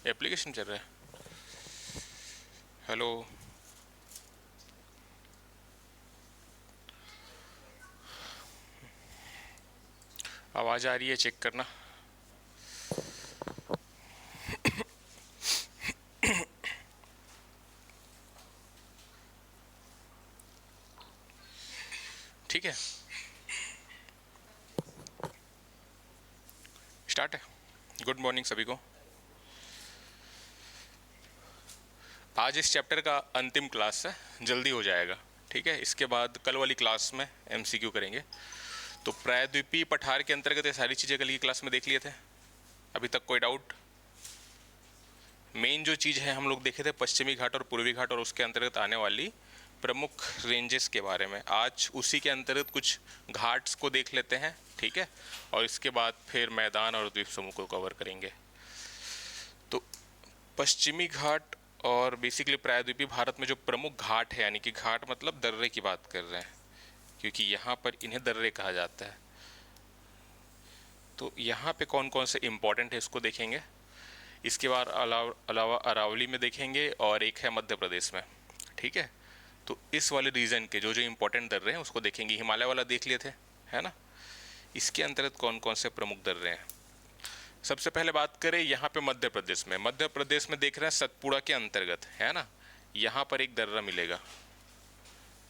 Application चल रहा है। हेलो। आवाज़ आ रही है, चेक करना। ठीक है, स्टार्ट है। गुड मॉर्निंग सभी को। आज इस चैप्टर का अंतिम क्लास है, जल्दी हो जाएगा। ठीक है, इसके बाद कल वाली क्लास में एमसीक्यू करेंगे। तो प्रायद्वीपीय पठार के अंतर्गत ये सारी चीज़ें कल की क्लास में देख लिए थे। अभी तक कोई डाउट? मेन जो चीज़ है हम लोग देखे थे पश्चिमी घाट और पूर्वी घाट और उसके अंतर्गत आने वाली प्रमुख रेंजेस के बारे में। आज उसी के अंतर्गत कुछ घाट्स को देख लेते हैं। ठीक है, और इसके बाद फिर मैदान और द्वीप समूह को कवर करेंगे। तो पश्चिमी घाट और बेसिकली प्रायद्वीपीय भारत में जो प्रमुख घाट है, यानी कि घाट मतलब दर्रे की बात कर रहे हैं, क्योंकि यहाँ पर इन्हें दर्रे कहा जाता है। तो यहाँ पे कौन कौन से इम्पोर्टेंट है इसको देखेंगे। इसके बाद अलावा अरावली में देखेंगे और एक है मध्य प्रदेश में। ठीक है, तो इस वाले रीजन के जो जो इम्पोर्टेंट दर्रे हैं उसको देखेंगे। हिमालय वाला देख लिए थे, है ना। इसके अंतर्गत कौन कौन से प्रमुख दर्रे हैं। सबसे पहले बात करें यहाँ पे मध्य प्रदेश में। मध्य प्रदेश में देख रहे हैं सतपुड़ा के अंतर्गत, है ना। यहाँ पर एक दर्रा मिलेगा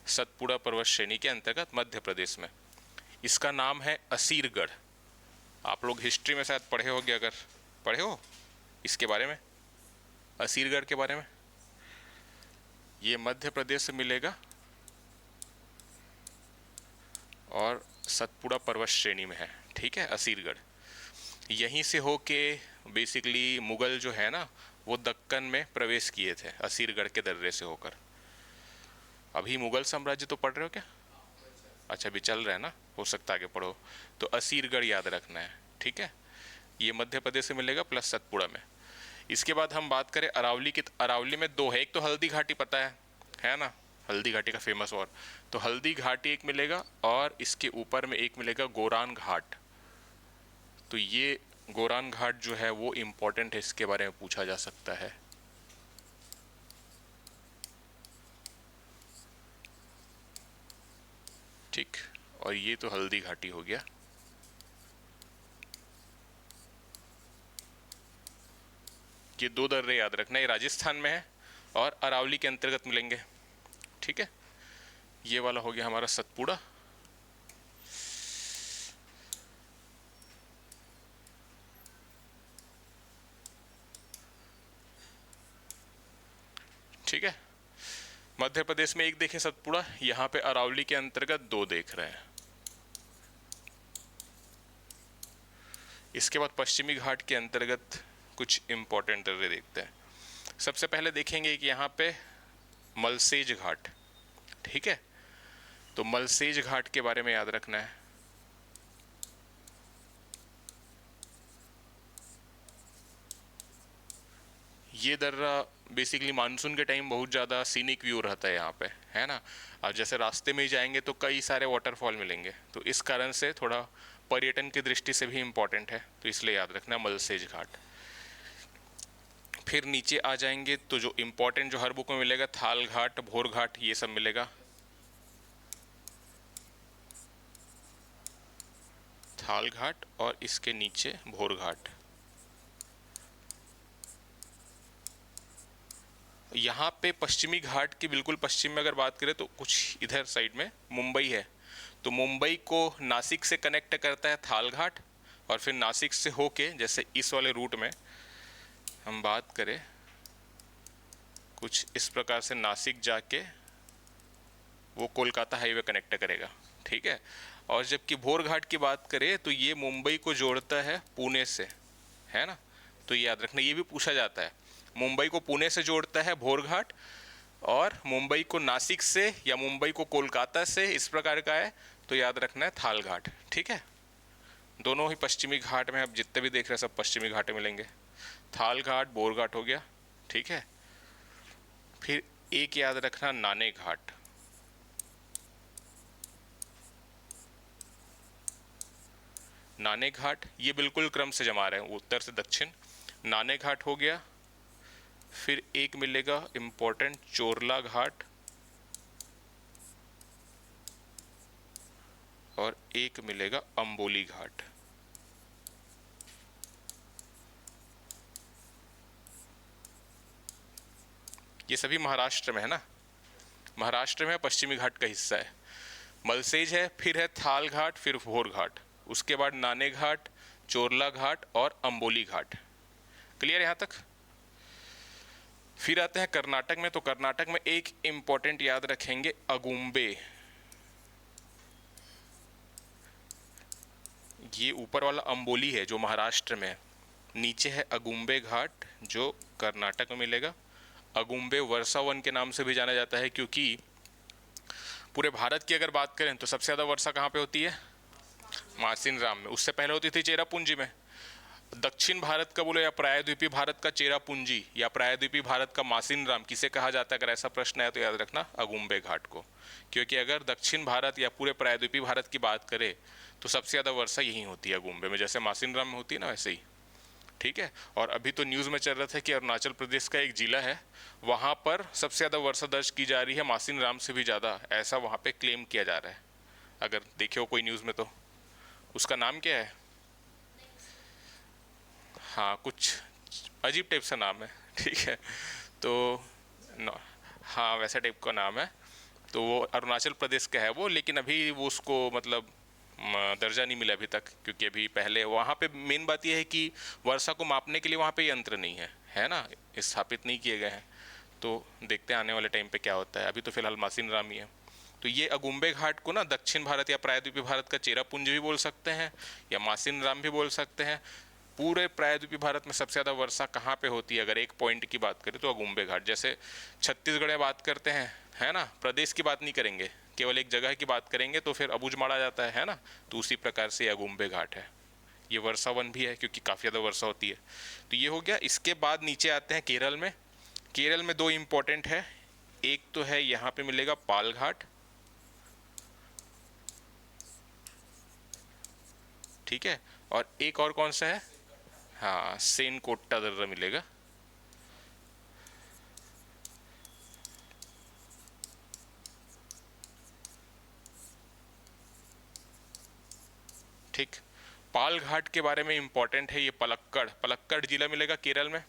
सतपुड़ा पर्वत श्रेणी के अंतर्गत मध्य प्रदेश में। इसका नाम है असीरगढ़। आप लोग हिस्ट्री में शायद पढ़े होगे, अगर पढ़े हो इसके बारे में, असीरगढ़ के बारे में। ये मध्य प्रदेश से मिलेगा और सतपुड़ा पर्वत श्रेणी में है। ठीक है, असीरगढ़। यहीं से होके बेसिकली मुगल जो है ना वो दक्कन में प्रवेश किए थे, असीरगढ़ के दर्रे से होकर। अभी मुगल साम्राज्य तो पढ़ रहे हो क्या? अच्छा, अभी चल रहा है ना, हो सकता है आगे पढ़ो। तो असीरगढ़ याद रखना है। ठीक है, ये मध्य प्रदेश से मिलेगा प्लस सतपुड़ा में। इसके बाद हम बात करें अरावली की। अरावली में दो है, एक तो हल्दी घाटी पता है ना, हल्दी घाटी का फेमस। और तो हल्दी घाटी एक मिलेगा और इसके ऊपर में एक मिलेगा गोरान घाट। तो ये गोरान घाट जो है वो इम्पोर्टेंट है, इसके बारे में पूछा जा सकता है। ठीक, और ये तो हल्दी घाटी हो गया। ये दो दर्रे याद रखना, ये राजस्थान में है और अरावली के अंतर्गत मिलेंगे। ठीक है, ये वाला हो गया हमारा सतपुड़ा। ठीक है, मध्य प्रदेश में एक देखें सतपुड़ा, यहाँ पे अरावली के अंतर्गत दो देख रहे हैं। इसके बाद पश्चिमी घाट के अंतर्गत कुछ इंपॉर्टेंट दर्रे देखते हैं। सबसे पहले देखेंगे कि यहाँ पे मलसेज घाट। ठीक है, तो मलसेज घाट के बारे में याद रखना है। ये दर्रा बेसिकली मानसून के टाइम बहुत ज़्यादा सीनिक व्यू रहता है यहाँ पे, है ना। अब जैसे रास्ते में ही जाएंगे तो कई सारे वाटरफॉल मिलेंगे, तो इस कारण से थोड़ा पर्यटन की दृष्टि से भी इम्पोर्टेंट है, तो इसलिए याद रखना मलसेज घाट। फिर नीचे आ जाएंगे तो जो इम्पोर्टेंट जो हर बुक में मिलेगा, थाल घाट, भोर घाट, ये सब मिलेगा। थाल घाट और इसके नीचे भोर घाट। यहाँ पे पश्चिमी घाट के बिल्कुल पश्चिम में अगर बात करें तो कुछ इधर साइड में मुंबई है, तो मुंबई को नासिक से कनेक्ट करता है थाल घाट। और फिर नासिक से होके जैसे इस वाले रूट में हम बात करें, कुछ इस प्रकार से नासिक जाके वो कोलकाता हाईवे कनेक्ट करेगा। ठीक है, और जबकि भोर घाट की बात करें तो ये मुंबई को जोड़ता है पुणे से, है ना। तो याद रखना, ये भी पूछा जाता है, मुंबई को पुणे से जोड़ता है भोर घाट और मुंबई को नासिक से या मुंबई को कोलकाता से, इस प्रकार का है, तो याद रखना है थाल घाट। ठीक है, दोनों ही पश्चिमी घाट में, अब जितने भी देख रहे हैं सब पश्चिमी घाट मिलेंगे। थाल घाट, बोर घाट हो गया। ठीक है, फिर एक याद रखना नाने घाट। नाने घाट ये बिल्कुल क्रम से जमा रहे हैं, उत्तर से दक्षिण। नाने घाट हो गया फिर एक मिलेगा इम्पोर्टेंट चोरला घाट, और एक मिलेगा अंबोली घाट। ये सभी महाराष्ट्र में है ना, महाराष्ट्र में पश्चिमी घाट का हिस्सा है। मलसेज है, फिर है थाल घाट, फिर भोर घाट, उसके बाद नाने घाट, चोरला घाट और अंबोली घाट। क्लियर यहाँ तक? फिर आते हैं कर्नाटक में। तो कर्नाटक में एक इंपॉर्टेंट याद रखेंगे, अगुम्बे। ये ऊपर वाला अंबोली है जो महाराष्ट्र में है, नीचे है अगुम्बे घाट जो कर्नाटक में मिलेगा। अगुम्बे वर्षा वन के नाम से भी जाना जाता है, क्योंकि पूरे भारत की अगर बात करें तो सबसे ज़्यादा वर्षा कहाँ पे होती है? मासिन राम में। उससे पहले होती थी चेरापूंजी में। दक्षिण भारत का बोलो या प्रायद्वीपीय भारत का चेरापूंजी या प्रायद्वीपीय भारत का मासिन राम, किसे कहा जाता है? अगर ऐसा प्रश्न है तो याद रखना अगुम्बे घाट को, क्योंकि अगर दक्षिण भारत या पूरे प्रायद्वीपीय भारत की बात करें तो सबसे ज़्यादा वर्षा यहीं होती है अगुम्बे में, जैसे मासिन राम में होती है ना वैसे ही। ठीक है। और अभी तो न्यूज़ में चल रहा था कि अरुणाचल प्रदेश का एक जिला है, वहाँ पर सबसे ज़्यादा वर्षा दर्ज की जा रही है, मासिन राम से भी ज़्यादा, ऐसा वहाँ पे क्लेम किया जा रहा है। अगर देखे हो कोई न्यूज़ में तो। उसका नाम क्या है? हाँ, कुछ अजीब टाइप सा नाम है। ठीक है। तो हाँ, वैसा टाइप का नाम है। तो वो अरुणाचल प्रदेश का है वो, लेकिन अभी वो उसको मतलब दर्जा नहीं मिला अभी तक, क्योंकि अभी पहले वहाँ पे मेन बात यह है कि वर्षा को मापने के लिए वहाँ पे यंत्र नहीं है ना, स्थापित नहीं किए गए हैं। तो देखते हैं आने वाले टाइम पे क्या होता है। अभी तो फिलहाल मासिन राम ही है। तो ये अगुम्बे घाट को ना दक्षिण भारत या प्रायद्वीपीय भारत का चेरापूंजी भी बोल सकते हैं या मासिन राम भी बोल सकते हैं। पूरे प्रायद्वीपीय भारत में सबसे ज़्यादा वर्षा कहाँ पे होती है अगर एक पॉइंट की बात करें तो अगुम्बे घाट। जैसे छत्तीसगढ़ में बात करते हैं, है ना, प्रदेश की बात नहीं करेंगे, केवल एक जगह की बात करेंगे तो फिर अबूझमाड़ आ जाता है ना। तो उसी प्रकार से अगुम्बे घाट है। ये वर्षा वन भी है क्योंकि काफ़ी ज़्यादा वर्षा होती है। तो ये हो गया। इसके बाद नीचे आते हैं केरल में। केरल में दो इम्पोर्टेंट है, एक तो है यहाँ पे मिलेगा पाल घाट, ठीक है, और एक और कौन सा है? हाँ, सेनकोट्टा दर्रा मिलेगा। ठीक। पाल घाट के बारे में इंपॉर्टेंट है ये पलक्कड़, पलक्कड़ जिला मिलेगा केरल में।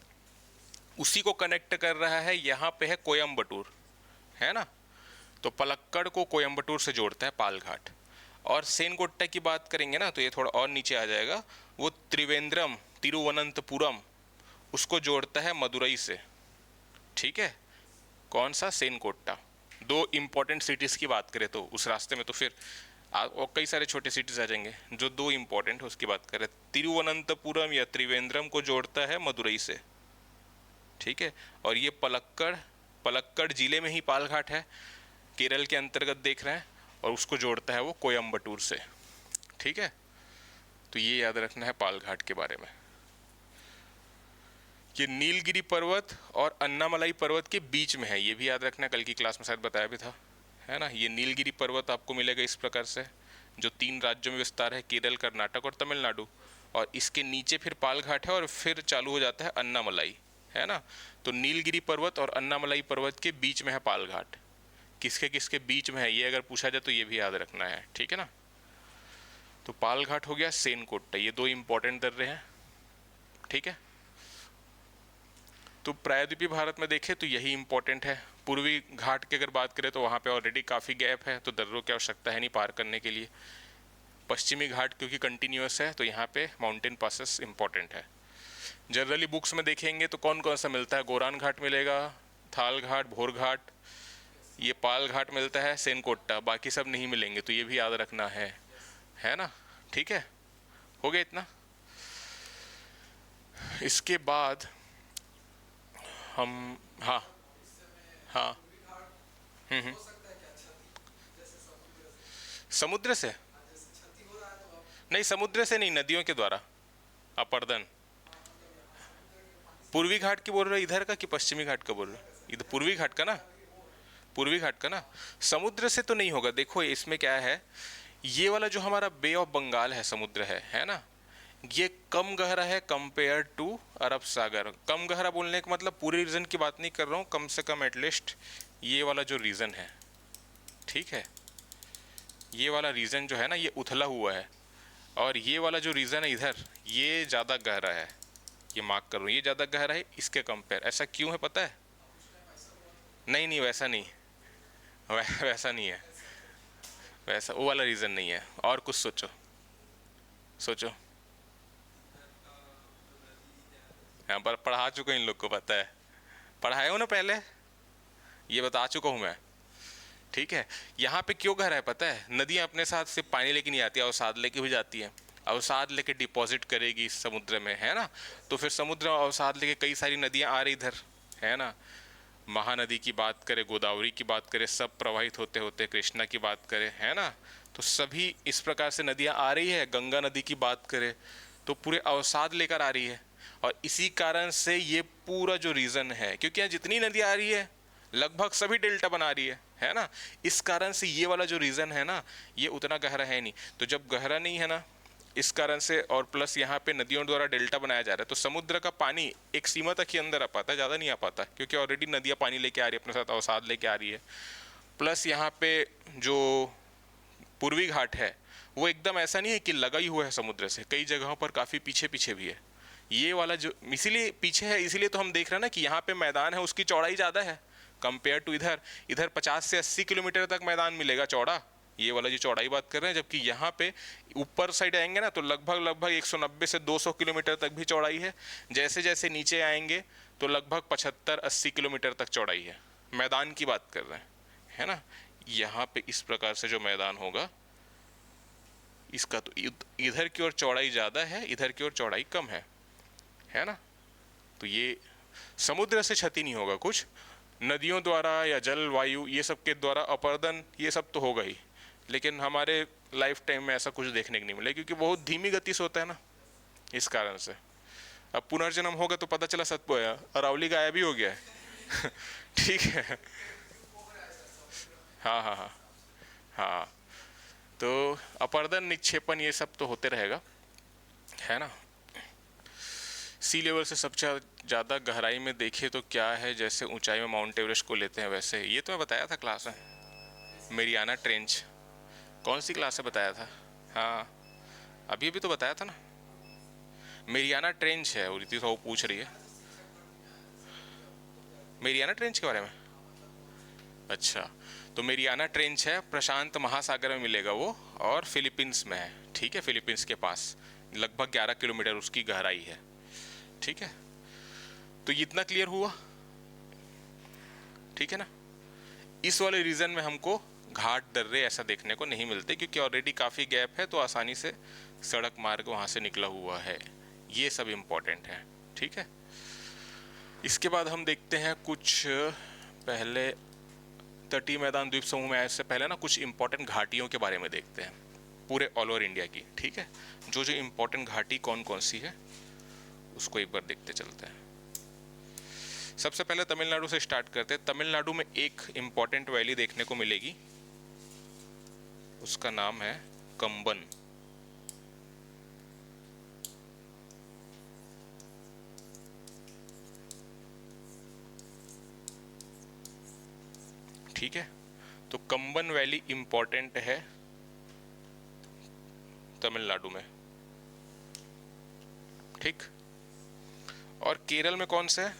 उसी को कनेक्ट कर रहा है, यहाँ पे है कोयम्बटूर, है ना। तो पलक्कड़ को कोयम्बटूर से जोड़ता है पाल घाट। और सेनकोट्टा की बात करेंगे ना तो ये थोड़ा और नीचे आ जाएगा, वो त्रिवेंद्रम, तिरुवनंतपुरम, उसको जोड़ता है मदुरई से। ठीक है। कौन सा? सेनकोट्टा। दो इम्पोर्टेंट सिटीज़ की बात करें तो उस रास्ते में तो फिर और कई सारे छोटे सिटीज़ आ जाएंगे। जो दो इम्पोर्टेंट है उसकी बात करें, तिरुवनंतपुरम या त्रिवेंद्रम को जोड़ता है मदुरई से। ठीक है। और ये पलक्कड़, पलक्कड़ जिले में ही पाल घाट है, केरल के अंतर्गत देख रहे हैं, और उसको जोड़ता है वो कोयम्बटूर से। ठीक है। तो ये याद रखना है पाल घाट के बारे में। ये नीलगिरी पर्वत और अन्नामलाई पर्वत के बीच में है, ये भी याद रखना, कल की क्लास में शायद बताया भी था, है ना। ये नीलगिरी पर्वत आपको मिलेगा इस प्रकार से, जो 3 राज्यों में विस्तार है, केरल, कर्नाटक और तमिलनाडु। और इसके नीचे फिर पाल घाट है और फिर चालू हो जाता है अन्नामलाई, है ना। तो नीलगिरी पर्वत और अन्नामलाई पर्वत के बीच में है पाल घाट। किसके किसके बीच में है ये अगर पूछा जाए तो ये भी याद रखना है, ठीक है ना। तो पाल घाट हो गया, सेनकोट्टा, ये दो इंपॉर्टेंट दर्रे हैं, ठीक है। तो प्रायद्वीपीय भारत में देखें तो यही इंपॉर्टेंट है। पूर्वी घाट की अगर बात करें तो वहाँ पे ऑलरेडी काफ़ी गैप है, तो दर्रों की आवश्यकता है नहीं पार करने के लिए। पश्चिमी घाट क्योंकि कंटिन्यूस है तो यहाँ पे माउंटेन पासेस इंपॉर्टेंट है। जनरली बुक्स में देखेंगे तो कौन कौन सा मिलता है? गोरान घाट मिलेगा, थाल घाट, भोर घाट, ये पाल घाट मिलता है, सेनकोट्टा, बाकी सब नहीं मिलेंगे, तो ये भी याद रखना है ना। ठीक है, हो गया इतना। इसके बाद हम, हाँ हाँ, हम्म, समुद्र से नहीं, समुद्र से नहीं, नदियों के द्वारा अपर्दन। पूर्वी घाट की बोल रहे हो इधर का कि पश्चिमी घाट का बोल रहे हो? इधर पूर्वी घाट का ना, पूर्वी घाट का ना। समुद्र से तो नहीं होगा। देखो इसमें क्या है, ये वाला जो हमारा बे ऑफ बंगाल है, समुद्र है ना, ये कम गहरा है कंपेयर टू अरब सागर। कम गहरा बोलने का मतलब पूरे रीजन की बात नहीं कर रहा हूँ, कम से कम एटलीस्ट ये वाला जो रीजन है, ठीक है, ये वाला रीजन जो है ना ये उथला हुआ है, और ये वाला जो रीजन है इधर ये ज़्यादा गहरा है। ये मार्क कर रहा हूँ, ये ज़्यादा गहरा है इसके कंपेयर। ऐसा क्यों है पता है? नहीं नहीं वैसा नहीं, वैसा नहीं है, वैसा वो वाला रीज़न नहीं है। और कुछ सोचो, सोचो। यहाँ पर पढ़ा चुका इन लोग को पता है, पढ़ाए हो ना पहले, ये बता चुका हूँ मैं, ठीक है। यहाँ पे क्यों गहरा है पता है? नदियाँ अपने साथ सिर्फ पानी लेके नहीं आती, अवसाद लेके भी जाती है। अवसाद लेके डिपॉजिट करेगी इस समुद्र में, है ना। तो फिर समुद्र अवसाद लेके कई सारी नदियाँ आ रही इधर, है ना। महानदी की बात करें, गोदावरी की बात करें, सब प्रवाहित होते होते कृष्णा की बात करें, है ना। तो सभी इस प्रकार से नदियाँ आ रही है। गंगा नदी की बात करें तो पूरे अवसाद लेकर आ रही है, और इसी कारण से ये पूरा जो रीज़न है, क्योंकि यहाँ जितनी नदियाँ आ रही है लगभग सभी डेल्टा बना रही है ना। इस कारण से ये वाला जो रीज़न है ना ये उतना गहरा है नहीं। तो जब गहरा नहीं है ना इस कारण से, और प्लस यहाँ पे नदियों द्वारा डेल्टा बनाया जा रहा है, तो समुद्र का पानी एक सीमा तक ही अंदर आ पाता है, ज़्यादा नहीं आ पाता, क्योंकि ऑलरेडी नदियाँ पानी लेके आ रही है अपने साथ, अवसाद लेके आ रही है। प्लस यहाँ पे जो पूर्वी घाट है वो एकदम ऐसा नहीं है कि लगा ही हुआ है समुद्र से, कई जगहों पर काफ़ी पीछे पीछे भी है। ये वाला जो इसीलिए पीछे है, इसीलिए तो हम देख रहे हैं ना कि यहाँ पे मैदान है उसकी चौड़ाई ज़्यादा है कंपेयर टू इधर। इधर 50 से 80 किलोमीटर तक मैदान मिलेगा चौड़ा, ये वाला जो चौड़ाई बात कर रहे हैं, जबकि यहाँ पे ऊपर साइड आएंगे ना तो लगभग लगभग 190 से 200 किलोमीटर तक भी चौड़ाई है। जैसे जैसे नीचे आएंगे तो लगभग 75-80 किलोमीटर तक चौड़ाई है। मैदान की बात कर रहे हैं, है ना। यहाँ पे इस प्रकार से जो मैदान होगा इसका तो इधर की ओर चौड़ाई ज़्यादा है, इधर की ओर चौड़ाई कम है ना। तो ये समुद्र से क्षति नहीं होगा कुछ, नदियों द्वारा या जल वायु ये सब के द्वारा अपरदन ये सब तो होगा ही, लेकिन हमारे लाइफ टाइम में ऐसा कुछ देखने को नहीं मिला, क्योंकि बहुत धीमी गति से होता है ना, इस कारण से। अब पुनर्जन्म होगा तो पता चला अरावली गायब ही हो गया है ठीक है। हाँ हाँ हाँ हाँ। तो अपरदन निक्षेपण ये सब तो होते रहेगा, है ना। सी लेवल से सबसे ज़्यादा गहराई में देखे तो क्या है, जैसे ऊंचाई में माउंट एवरेस्ट को लेते हैं, वैसे ये तो मैं बताया था क्लास में, मेरियाना ट्रेंच। कौन सी क्लास से बताया था? हाँ अभी अभी तो बताया था ना, मेरियाना ट्रेंच है। और रिति वो पूछ रही है मेरियाना ट्रेंच के बारे में। अच्छा, तो मेरियाना ट्रेंच है, प्रशांत महासागर में मिलेगा वो, और फिलीपींस में है, ठीक है। फिलीपींस के पास लगभग 11 किलोमीटर उसकी गहराई है, ठीक है। तो ये इतना क्लियर हुआ, ठीक है ना। इस वाले रीजन में हमको घाट दर्रे ऐसा देखने को नहीं मिलते, क्योंकि ऑलरेडी काफ़ी गैप है, तो आसानी से सड़क मार्ग वहाँ से निकला हुआ है। ये सब इम्पोर्टेंट है, ठीक है। इसके बाद हम देखते हैं कुछ पहले तटीय मैदान द्वीप समूह में, इससे पहले ना कुछ इंपॉर्टेंट घाटियों के बारे में देखते हैं पूरे ऑल ओवर इंडिया की, ठीक है। जो जो इम्पोर्टेंट घाटी कौन कौन सी है उसको एक बार देखते चलते हैं। सबसे पहले तमिलनाडु से स्टार्ट करते हैं। तमिलनाडु में एक इम्पॉर्टेंट वैली देखने को मिलेगी, उसका नाम है कंबन। ठीक है, तो कंबन वैली इंपॉर्टेंट है तमिलनाडु में, ठीक। और केरल में कौन सा है?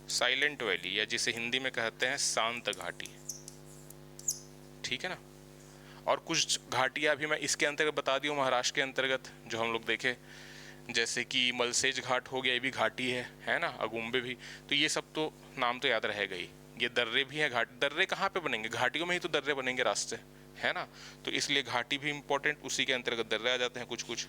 साइलेंट वैली, या जिसे हिंदी में कहते हैं शांत घाटी, ठीक है ना। और कुछ घाटियाँ भी मैं इसके अंतर्गत बता दी हूँ, महाराष्ट्र के अंतर्गत जो हम लोग देखे, जैसे कि मलसेज घाट हो गया, ये भी घाटी है ना। अगुम्बे भी, तो ये सब तो नाम तो याद रहेगा ही। ये दर्रे भी हैं, घाट दर्रे कहाँ पे बनेंगे? घाटियों में ही तो दर्रे बनेंगे रास्ते, है ना। तो इसलिए घाटी भी इंपॉर्टेंट, उसी के अंतर्गत दर्रे आ जाते हैं कुछ कुछ।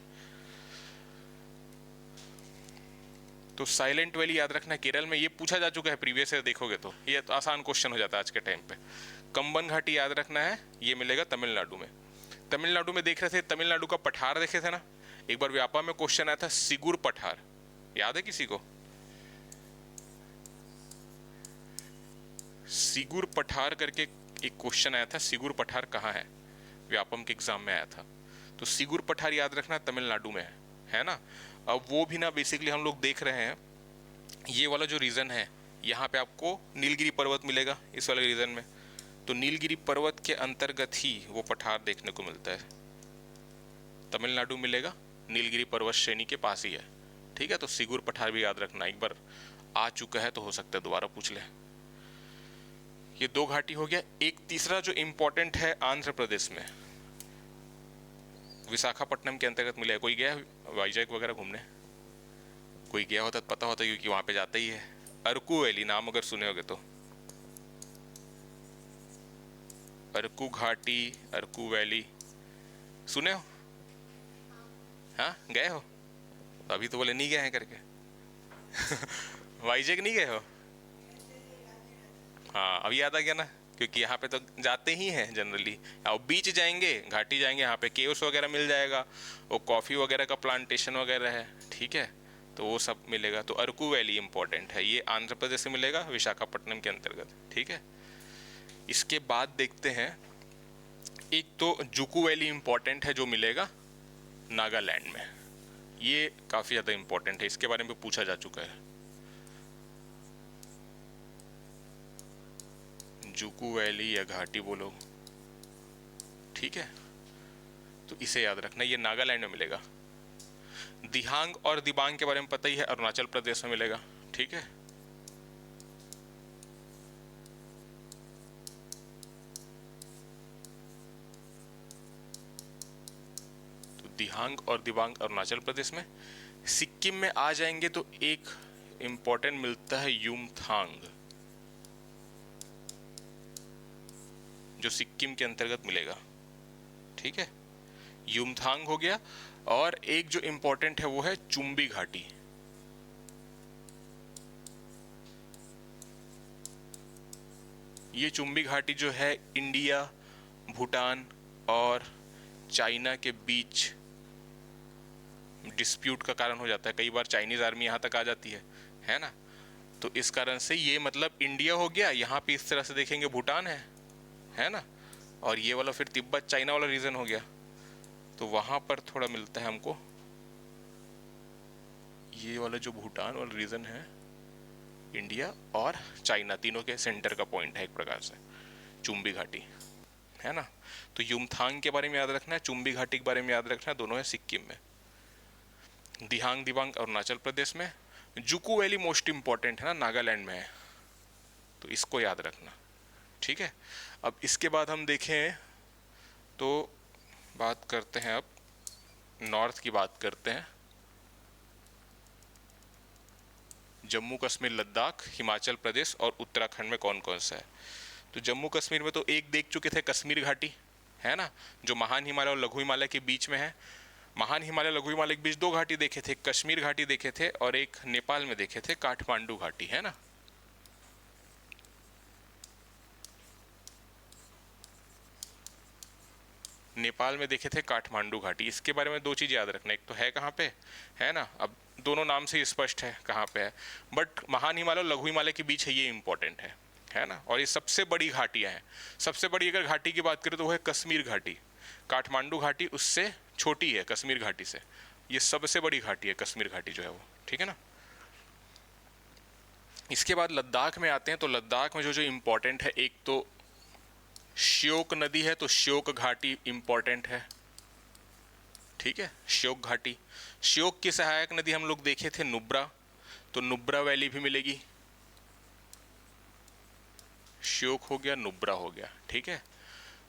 तो साइलेंट वैली याद रखना, केरल में। ये पूछा जा चुका है प्रीवियस ईयर, देखोगे तो ये तो आसान क्वेश्चन हो जाता है आज के टाइम पे। कंबन घाटी याद रखना है, ये मिलेगा तमिलनाडु में। तमिलनाडु में देख रहे थे, तमिलनाडु का पठार देखे थे ना, एक बार व्यापा में क्वेश्चन आया था, सिगुर पठार, याद है किसी को? सिगुर पठार करके एक क्वेश्चन आया था, सिगुर पठार कहाँ है, व्यापम के एग्जाम में आया था। तो सिगुर पठार याद रखना तमिलनाडु में है ना। अब वो भी ना बेसिकली हम लोग देख रहे हैं, ये वाला जो रीजन है यहाँ पे आपको नीलगिरी पर्वत मिलेगा इस वाले रीजन में। तो नीलगिरी पर्वत के अंतर्गत ही वो पठार देखने को मिलता है, तमिलनाडु मिलेगा, नीलगिरी पर्वत श्रेणी के पास ही है। ठीक है, तो सिगुर पठार भी याद रखना, एक बार आ चुका है तो हो सकता है दोबारा पूछ ले। ये दो घाटी हो गया। एक तीसरा जो इंपॉर्टेंट है आंध्र प्रदेश में, विशाखापट्टनम के अंतर्गत मिला है। कोई गया वाइजैक वगैरह घूमने? कोई गया होता तो पता होता, क्योंकि वहां पे जाता ही है। अरकू वैली नाम अगर सुने होगे तो, अरकू घाटी, अरकू वैली सुने हो? हाँ गए हो? तो अभी तो बोले नहीं गए हैं करके। वाइजैक नहीं गए हो? हाँ अभी याद आ गया ना, क्योंकि यहाँ पे तो जाते ही हैं जनरली। और बीच जाएंगे, घाटी जाएंगे, यहाँ पे केव्स वगैरह मिल जाएगा, वो कॉफ़ी वगैरह का प्लांटेशन वगैरह है। ठीक है, तो वो सब मिलेगा। तो अरकू वैली इंपॉर्टेंट है, ये आंध्र प्रदेश से मिलेगा, विशाखापट्टनम के अंतर्गत। ठीक है, इसके बाद देखते हैं, एक तो जुकू वैली इंपॉर्टेंट है जो मिलेगा नागालैंड में। ये काफ़ी ज़्यादा इंपॉर्टेंट है, इसके बारे में पूछा जा चुका है। जुकू वैली या घाटी बोलो, ठीक है, तो इसे याद रखना, ये नागालैंड में मिलेगा। दिहांग और दिबांग के बारे में पता ही है, अरुणाचल प्रदेश में मिलेगा। ठीक है, तो दिहांग और दिबांग अरुणाचल प्रदेश में। सिक्किम में आ जाएंगे तो एक इंपॉर्टेंट मिलता है युमथांग, जो सिक्किम के अंतर्गत मिलेगा। ठीक है, युमथांग हो गया। और एक जो इंपॉर्टेंट है वो है चुम्बी घाटी। ये चुम्बी घाटी जो है इंडिया, भूटान और चाइना के बीच डिस्प्यूट का कारण हो जाता है। कई बार चाइनीज आर्मी यहाँ तक आ जाती है ना। तो इस कारण से ये मतलब इंडिया हो गया, यहाँ पे इस तरह से देखेंगे भूटान है ना, और ये वाला फिर तिब्बत चाइना वाला रीजन हो गया। तो वहाँ पर थोड़ा मिलता है हमको, ये वाला जो भूटान वाला रीजन है, इंडिया और चाइना तीनों के सेंटर का पॉइंट है एक प्रकार से चुम्बी घाटी, है ना। तो युमथांग के बारे में याद रखना है, चुम्बी घाटी के बारे में याद रखना है, दोनों है सिक्किम में। दिहांग दिबांग अरुणाचल प्रदेश में। जुकू वैली मोस्ट इंपॉर्टेंट है ना, नागालैंड में है, तो इसको याद रखना। ठीक है, अब इसके बाद हम देखें तो बात करते हैं, अब नॉर्थ की बात करते हैं। जम्मू कश्मीर, लद्दाख, हिमाचल प्रदेश और उत्तराखंड में कौन कौन सा है? तो जम्मू कश्मीर में तो एक देख चुके थे, कश्मीर घाटी, है ना, जो महान हिमालय और लघु हिमालय के बीच में है। महान हिमालय लघु हिमालय के बीच दो घाटी देखे थे, कश्मीर घाटी देखे थे और एक नेपाल में देखे थे काठमांडू घाटी, है ना। नेपाल में देखे थे काठमांडू घाटी। इसके बारे में दो चीज़ याद रखना, एक तो है कहाँ पे, है ना, अब दोनों नाम से स्पष्ट है कहाँ पे है, बट महान हिमालय और लघु हिमालय के बीच है, ये इंपॉर्टेंट है ना। और ये सबसे बड़ी घाटियाँ हैं। सबसे बड़ी अगर घाटी की बात करें तो वो है कश्मीर घाटी। काठमांडू घाटी उससे छोटी है कश्मीर घाटी से, ये सबसे बड़ी घाटी है कश्मीर घाटी जो है वो, ठीक है ना। इसके बाद लद्दाख में आते हैं, तो लद्दाख में जो जो इम्पोर्टेंट है, एक तो श्योक नदी है, तो श्योक घाटी इंपॉर्टेंट है। ठीक है, श्योक घाटी। श्योक की सहायक नदी हम लोग देखे थे नुब्रा, तो नुब्रा वैली भी मिलेगी। श्योक हो गया, नुब्रा हो गया। ठीक है,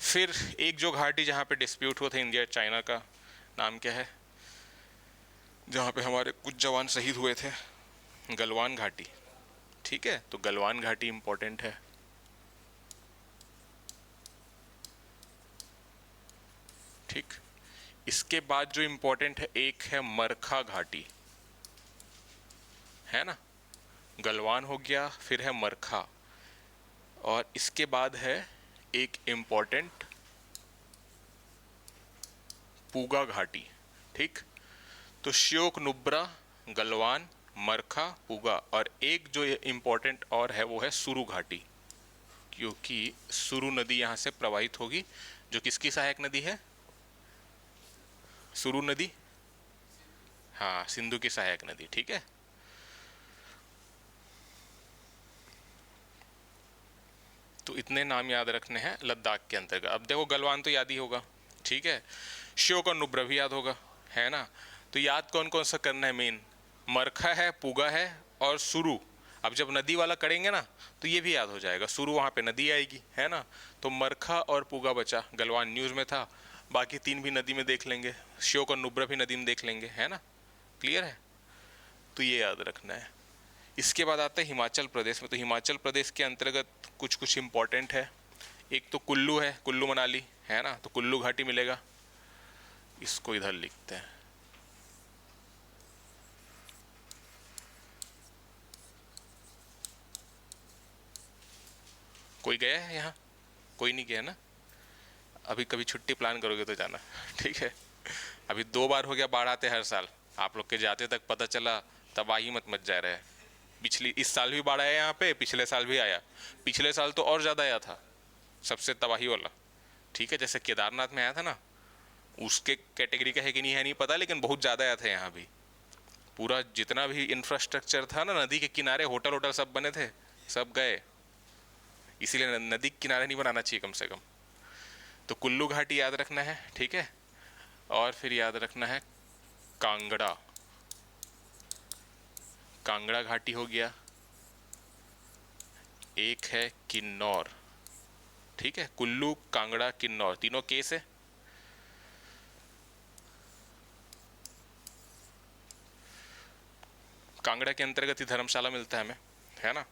फिर एक जो घाटी जहाँ पे डिस्प्यूट हुआ था इंडिया चाइना का, नाम क्या है, जहाँ पे हमारे कुछ जवान शहीद हुए थे, गलवान घाटी। ठीक है, तो गलवान घाटी इंपॉर्टेंट है। ठीक, इसके बाद जो इंपॉर्टेंट है, एक है मरखा घाटी, है ना, गलवान हो गया, फिर है मरखा, और इसके बाद है एक इंपॉर्टेंट पूगा घाटी। ठीक, तो श्योक, नुब्रा, गलवान, मरखा, पूगा, और एक जो इंपॉर्टेंट और है वो है सुरु घाटी, क्योंकि सुरु नदी यहाँ से प्रवाहित होगी, जो किसकी सहायक नदी है, सुरु नदी, हाँ सिंधु की सहायक नदी, ठीक है। तो इतने नाम याद रखने हैं लद्दाख के अंतर्गत। अब देखो गलवान तो याद ही होगा, ठीक है। श्योक और नुब्रा भी याद होगा, है ना। तो याद कौन कौन सा करना है, मेन मरखा है, पुगा है और सुरु। अब जब नदी वाला करेंगे ना तो ये भी याद हो जाएगा, सुरु वहाँ पे नदी आएगी, है ना। तो मरखा और पुगा बचा, गलवान न्यूज़ में था, बाकी तीन भी नदी में देख लेंगे, श्योक और नुब्रा भी नदी में देख लेंगे, है ना। क्लियर है, तो ये याद रखना है। इसके बाद आता है हिमाचल प्रदेश में। तो हिमाचल प्रदेश के अंतर्गत कुछ कुछ इम्पोर्टेंट है। एक तो कुल्लू है, कुल्लू मनाली, है ना, तो कुल्लू घाटी मिलेगा। इसको इधर लिखते हैं। कोई गया है यहाँ? कोई नहीं गया ना। अभी कभी छुट्टी प्लान करोगे तो जाना, ठीक है। अभी 2 बार हो गया बाढ़ आते हर साल, आप लोग के जाते तक पता चला तबाही मत मच जा रहा है। इस साल भी बाढ़ आया यहाँ पे, पिछले साल भी आया, पिछले साल तो और ज़्यादा आया था, सबसे तबाही वाला, ठीक है। जैसे केदारनाथ में आया था ना, उसके कैटेगरी का है कि नहीं है नहीं पता, लेकिन बहुत ज़्यादा आया था यहाँ भी। पूरा जितना भी इंफ्रास्ट्रक्चर था ना नदी के किनारे, होटल वोटल सब बने थे, सब गए। इसीलिए नदी के किनारे नहीं बनाना चाहिए कम से कम। तो कुल्लू घाटी याद रखना है, ठीक है। और फिर याद रखना है कांगड़ा, कांगड़ा घाटी हो गया। एक है किन्नौर, ठीक है। कुल्लू, कांगड़ा, किन्नौर, तीनों केस है। कांगड़ा के अंतर्गत ही धर्मशाला मिलता है हमें, है ना।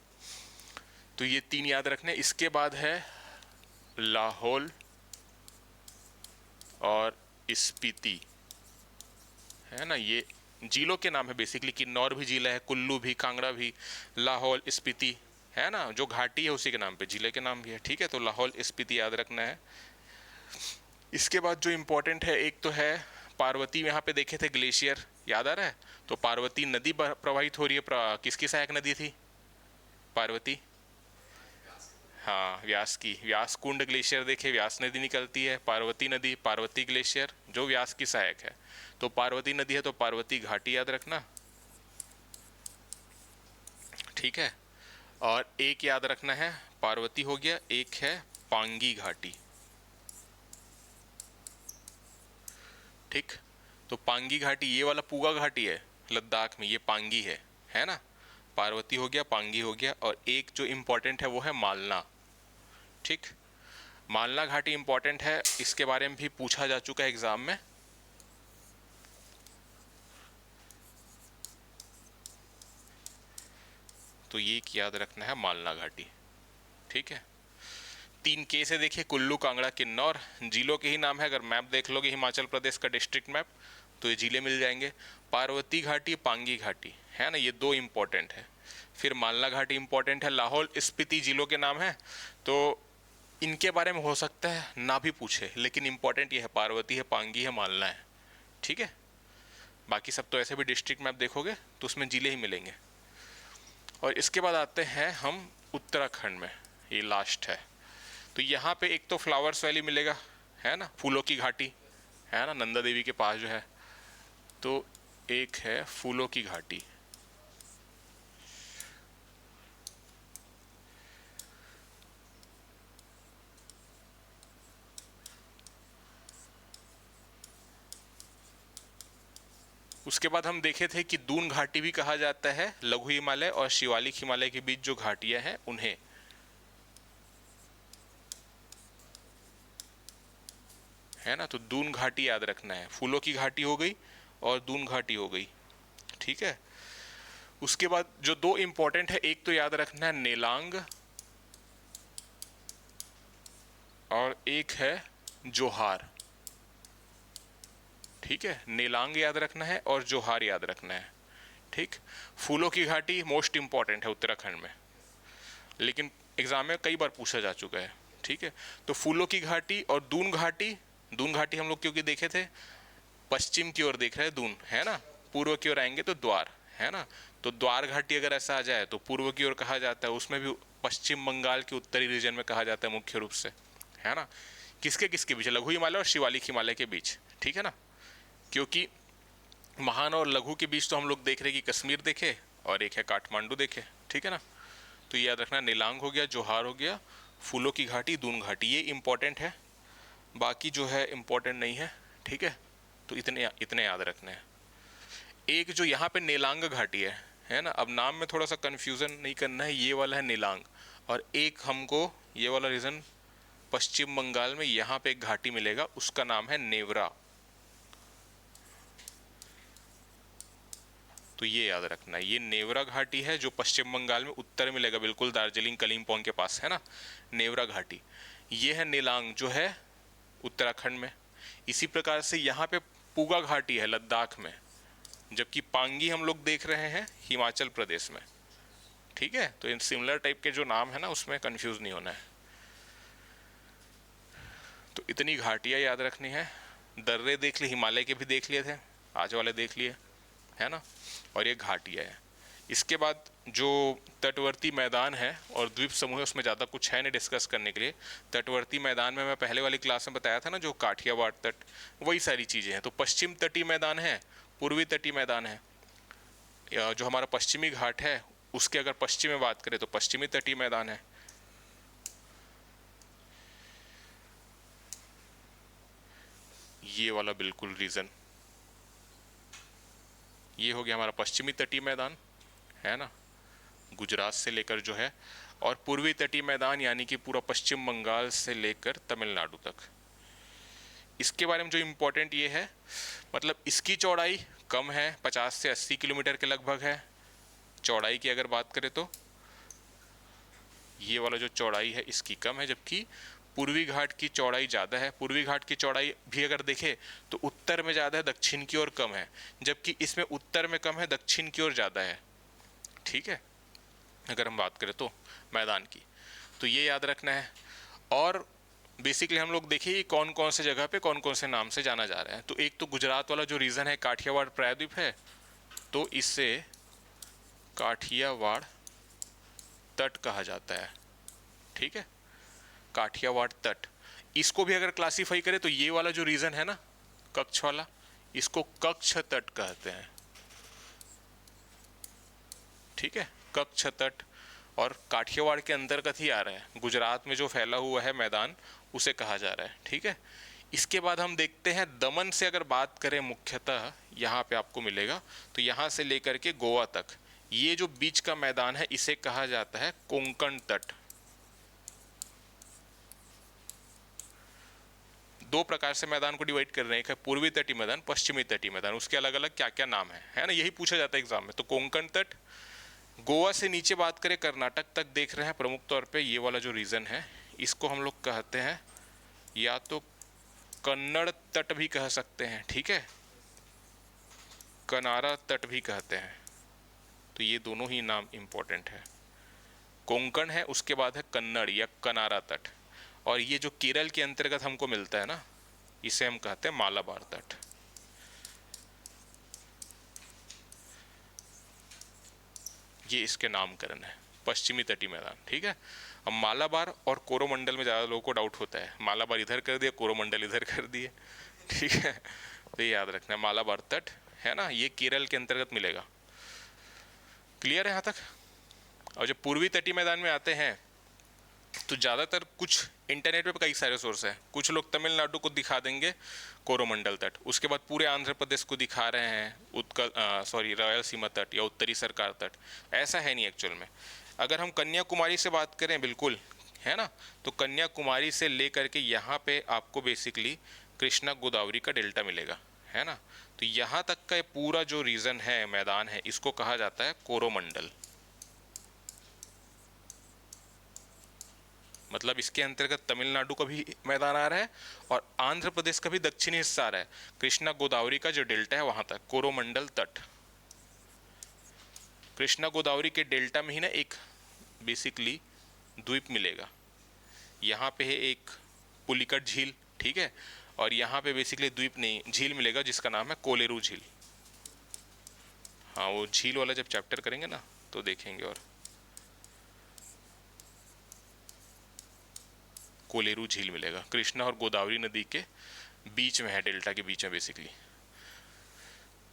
तो ये 3 याद रखने। इसके बाद है लाहौल और स्पीति, है ना। ये जिलों के नाम है बेसिकली, किन्नौर भी जिला है, कुल्लू भी, कांगड़ा भी, लाहौल स्पीति, है ना। जो घाटी है उसी के नाम पे जिले के नाम भी है, ठीक है। तो लाहौल स्पीति याद रखना है। इसके बाद जो इम्पोर्टेंट है, एक तो है पार्वती, यहाँ पे देखे थे ग्लेशियर, याद आ रहा है। तो पार्वती नदी प्रवाहित हो रही है, किसकी सहायक नदी थी पार्वती? हाँ व्यास की, व्यास कुंड ग्लेशियर देखे, व्यास नदी निकलती है, पार्वती नदी, पार्वती ग्लेशियर जो व्यास की सहायक है। तो पार्वती नदी है तो पार्वती घाटी याद रखना, ठीक है। और एक याद रखना है, पार्वती हो गया, एक है पांगी घाटी, ठीक। तो पांगी घाटी, ये वाला पूगा घाटी है लद्दाख में, ये पांगी है ना। पार्वती हो गया, पांगी हो गया, और एक जो इम्पोर्टेंट है वो है मालना, ठीक। मालना घाटी इंपॉर्टेंट है, इसके बारे में भी पूछा जा चुका है एग्जाम में। तो ये याद रखना है मालना घाटी, ठीक है। 3 केस है देखिए, कुल्लू, कांगड़ा, किन्नौर, जिलों के ही नाम है। अगर मैप देख लोगे हिमाचल प्रदेश का डिस्ट्रिक्ट मैप, तो ये जिले मिल जाएंगे। पार्वती घाटी, पांगी घाटी, है ना, ये 2 इम्पोर्टेंट है। फिर मालना घाटी इंपॉर्टेंट है, लाहौल स्पीति जिलों के नाम है। तो इनके बारे में हो सकता है ना भी पूछे, लेकिन इंपॉर्टेंट ये है, पार्वती है, पांगी है, मालना है, ठीक है। बाकी सब तो ऐसे भी डिस्ट्रिक्ट मैप देखोगे तो उसमें जिले ही मिलेंगे। और इसके बाद आते हैं हम उत्तराखंड में, ये लास्ट है। तो यहाँ पे एक तो फ्लावर्स वैली मिलेगा, है ना, फूलों की घाटी, है ना, नंदा देवी के पास जो है। तो एक है फूलों की घाटी, उसके बाद हम देखे थे कि दून घाटी भी कहा जाता है लघु हिमालय और शिवालिक हिमालय के बीच जो घाटियां हैं उन्हें, है ना। तो दून घाटी याद रखना है, फूलों की घाटी हो गई और दून घाटी हो गई, ठीक है। उसके बाद जो 2 इंपॉर्टेंट है, एक तो याद रखना है नेलांग और एक है जोहार, ठीक है। नेलांग याद रखना है और जोहार याद रखना है, ठीक। फूलों की घाटी मोस्ट इंपॉर्टेंट है उत्तराखंड में, लेकिन एग्जाम में कई बार पूछा जा चुका है, ठीक है। तो फूलों की घाटी और दून घाटी, दून घाटी हम लोग क्योंकि देखे थे पश्चिम की ओर देख रहे हैं दून, है ना, पूर्व की ओर आएंगे तो द्वार, है ना। तो द्वार घाटी अगर ऐसा आ जाए तो पूर्व की ओर कहा जाता है, उसमें भी पश्चिम बंगाल के उत्तरी रीजन में कहा जाता है मुख्य रूप से, है ना। किसके किसके बीच? लघु हिमालय और शिवालिक हिमालय के बीच, ठीक है ना, क्योंकि महान और लघु के बीच तो हम लोग देख रहे हैं कि कश्मीर देखे और एक है काठमांडू देखे, ठीक है ना। तो याद रखना, नीलांग हो गया, जोहार हो गया, फूलों की घाटी, दून घाटी, ये इंपॉर्टेंट है, बाकी जो है इंपॉर्टेंट नहीं है, ठीक है। तो इतने इतने याद रखने हैं। एक जो यहाँ पे नीलांग घाटी है ना, अब नाम में थोड़ा सा कंफ्यूजन नहीं करना है, ये वाला है नीलांग, और एक हमको ये वाला रीजन पश्चिम बंगाल में यहाँ पे एक घाटी मिलेगा, उसका नाम है नेवरा। तो ये याद रखना, ये नेवरा घाटी है जो पश्चिम बंगाल में उत्तर में मिलेगा, बिल्कुल दार्जिलिंग कलिम्पोंग के पास है ना, नेवरा घाटी। ये है नीलांग जो है उत्तराखंड में। इसी प्रकार से यहाँ पे पूगा घाटी है लद्दाख में, जबकि पांगी हम लोग देख रहे हैं हिमाचल प्रदेश में, ठीक है। तो इन सिमिलर टाइप के जो नाम है ना, उसमें कंफ्यूज नहीं होना है। तो इतनी घाटियाँ याद रखनी है। दर्रे देख लिए, हिमालय के भी देख लिए थे, आज वाले देख लिए, है ना, और ये घाटियाँ है। इसके बाद जो तटवर्ती मैदान है और द्वीप समूह है, उसमें ज़्यादा कुछ है नहीं डिस्कस करने के लिए। तटवर्ती मैदान में मैं पहले वाली क्लास में बताया था ना, जो काठियावाड़ तट, वही सारी चीज़ें हैं। तो पश्चिम तटीय मैदान है, पूर्वी तटीय मैदान है, जो हमारा पश्चिमी घाट है उसके अगर पश्चिम में बात करें तो पश्चिमी तटीय मैदान है। ये वाला बिल्कुल रीजन, ये हो गया हमारा पश्चिमी तटीय मैदान, है ना, गुजरात से लेकर जो है, और पूर्वी तटीय मैदान यानी कि पूरा पश्चिम बंगाल से लेकर तमिलनाडु तक। इसके बारे में जो इम्पोर्टेंट ये है, मतलब इसकी चौड़ाई कम है, 50 से 80 किलोमीटर के लगभग है चौड़ाई की अगर बात करें तो। ये वाला जो चौड़ाई है इसकी कम है, जबकि पूर्वी घाट की चौड़ाई ज़्यादा है। पूर्वी घाट की चौड़ाई भी अगर देखें तो उत्तर में ज़्यादा है, दक्षिण की ओर कम है, जबकि इसमें उत्तर में कम है, दक्षिण की ओर ज़्यादा है, ठीक है, अगर हम बात करें तो मैदान की। तो ये याद रखना है। और बेसिकली हम लोग देखिए कौन कौन से जगह पे कौन कौन से नाम से जाना जा रहा है। तो एक तो गुजरात वाला जो रीजन है काठियावाड़ प्रायद्वीप है, तो इससे काठियावाड़ तट कहा जाता है, ठीक है, काठियावाड़ तट। इसको भी अगर क्लासीफाई करें तो ये वाला जो रीजन है ना, कच्छ वाला, इसको कच्छ तट कहते हैं, ठीक है, कच्छ तट। और काठियावाड़ के अंतर्गत ही आ रहा है, गुजरात में जो फैला हुआ है मैदान उसे कहा जा रहा है, ठीक है। इसके बाद हम देखते हैं दमन से अगर बात करें, मुख्यतः यहाँ पे आपको मिलेगा, तो यहाँ से लेकर के गोवा तक ये जो बीच का मैदान है इसे कहा जाता है कोंकण तट। दो प्रकार से मैदान को डिवाइड कर रहे हैं, एक है पूर्वी तटीय मैदान, पश्चिमी तटीय मैदान, उसके अलग अलग क्या क्या नाम है ना, यही पूछा जाता है एग्जाम में। तो कोंकण तट, गोवा से नीचे बात करें कर्नाटक तक देख रहे हैं प्रमुख तौर पे, ये वाला जो रीजन है इसको हम लोग कहते हैं या तो कन्नड़ तट भी कह सकते हैं, ठीक है, कनारा तट भी कहते हैं। तो ये दोनों ही नाम इंपॉर्टेंट है, कोंकण है, उसके बाद है कन्नड़ या कनारा तट, और ये जो केरल के अंतर्गत हमको मिलता है ना, इसे हम कहते हैं मालाबार तट। ये इसके नामकरण है, पश्चिमी तटीय मैदान, ठीक है। अब मालाबार और कोरोमंडल में ज़्यादा लोगों को डाउट होता है, मालाबार इधर कर दिया, कोरोमंडल इधर कर दिए, ठीक है। तो ये याद रखना है, मालाबार तट है ना, ये केरल के अंतर्गत मिलेगा। क्लियर है यहाँ तक। और जब पूर्वी तटीय मैदान में आते हैं तो ज़्यादातर कुछ इंटरनेट पे कई सारे सोर्स हैं, कुछ लोग तमिलनाडु को दिखा देंगे कोरोमंडल तट, उसके बाद पूरे आंध्र प्रदेश को दिखा रहे हैं उत्कल रायलसीमा तट या उत्तरी सरकार तट। ऐसा है नहीं एक्चुअल में। अगर हम कन्याकुमारी से बात करें, बिल्कुल है ना, तो कन्याकुमारी से लेकर के यहाँ पे आपको बेसिकली कृष्णा गोदावरी का डेल्टा मिलेगा, है ना। तो यहाँ तक का पूरा जो रीजन है, मैदान है, इसको कहा जाता है कोरोमंडल। मतलब इसके अंतर्गत तमिलनाडु का भी मैदान आ रहा है और आंध्र प्रदेश का भी दक्षिणी हिस्सा आ रहा है, कृष्णा गोदावरी का जो डेल्टा है वहां तक, कोरोमंडल तट। कृष्णा गोदावरी के डेल्टा में ही ना एक बेसिकली द्वीप मिलेगा, यहाँ पे है एक पुलिकट झील, ठीक है, और यहाँ पे बेसिकली द्वीप नहीं, झील मिलेगा जिसका नाम है कोलेरू झील। हाँ, वो झील वाला जब चैप्टर करेंगे ना तो देखेंगे। और कोलेरू झील मिलेगा, कृष्णा और गोदावरी नदी के बीच में है, डेल्टा के बीच में बेसिकली।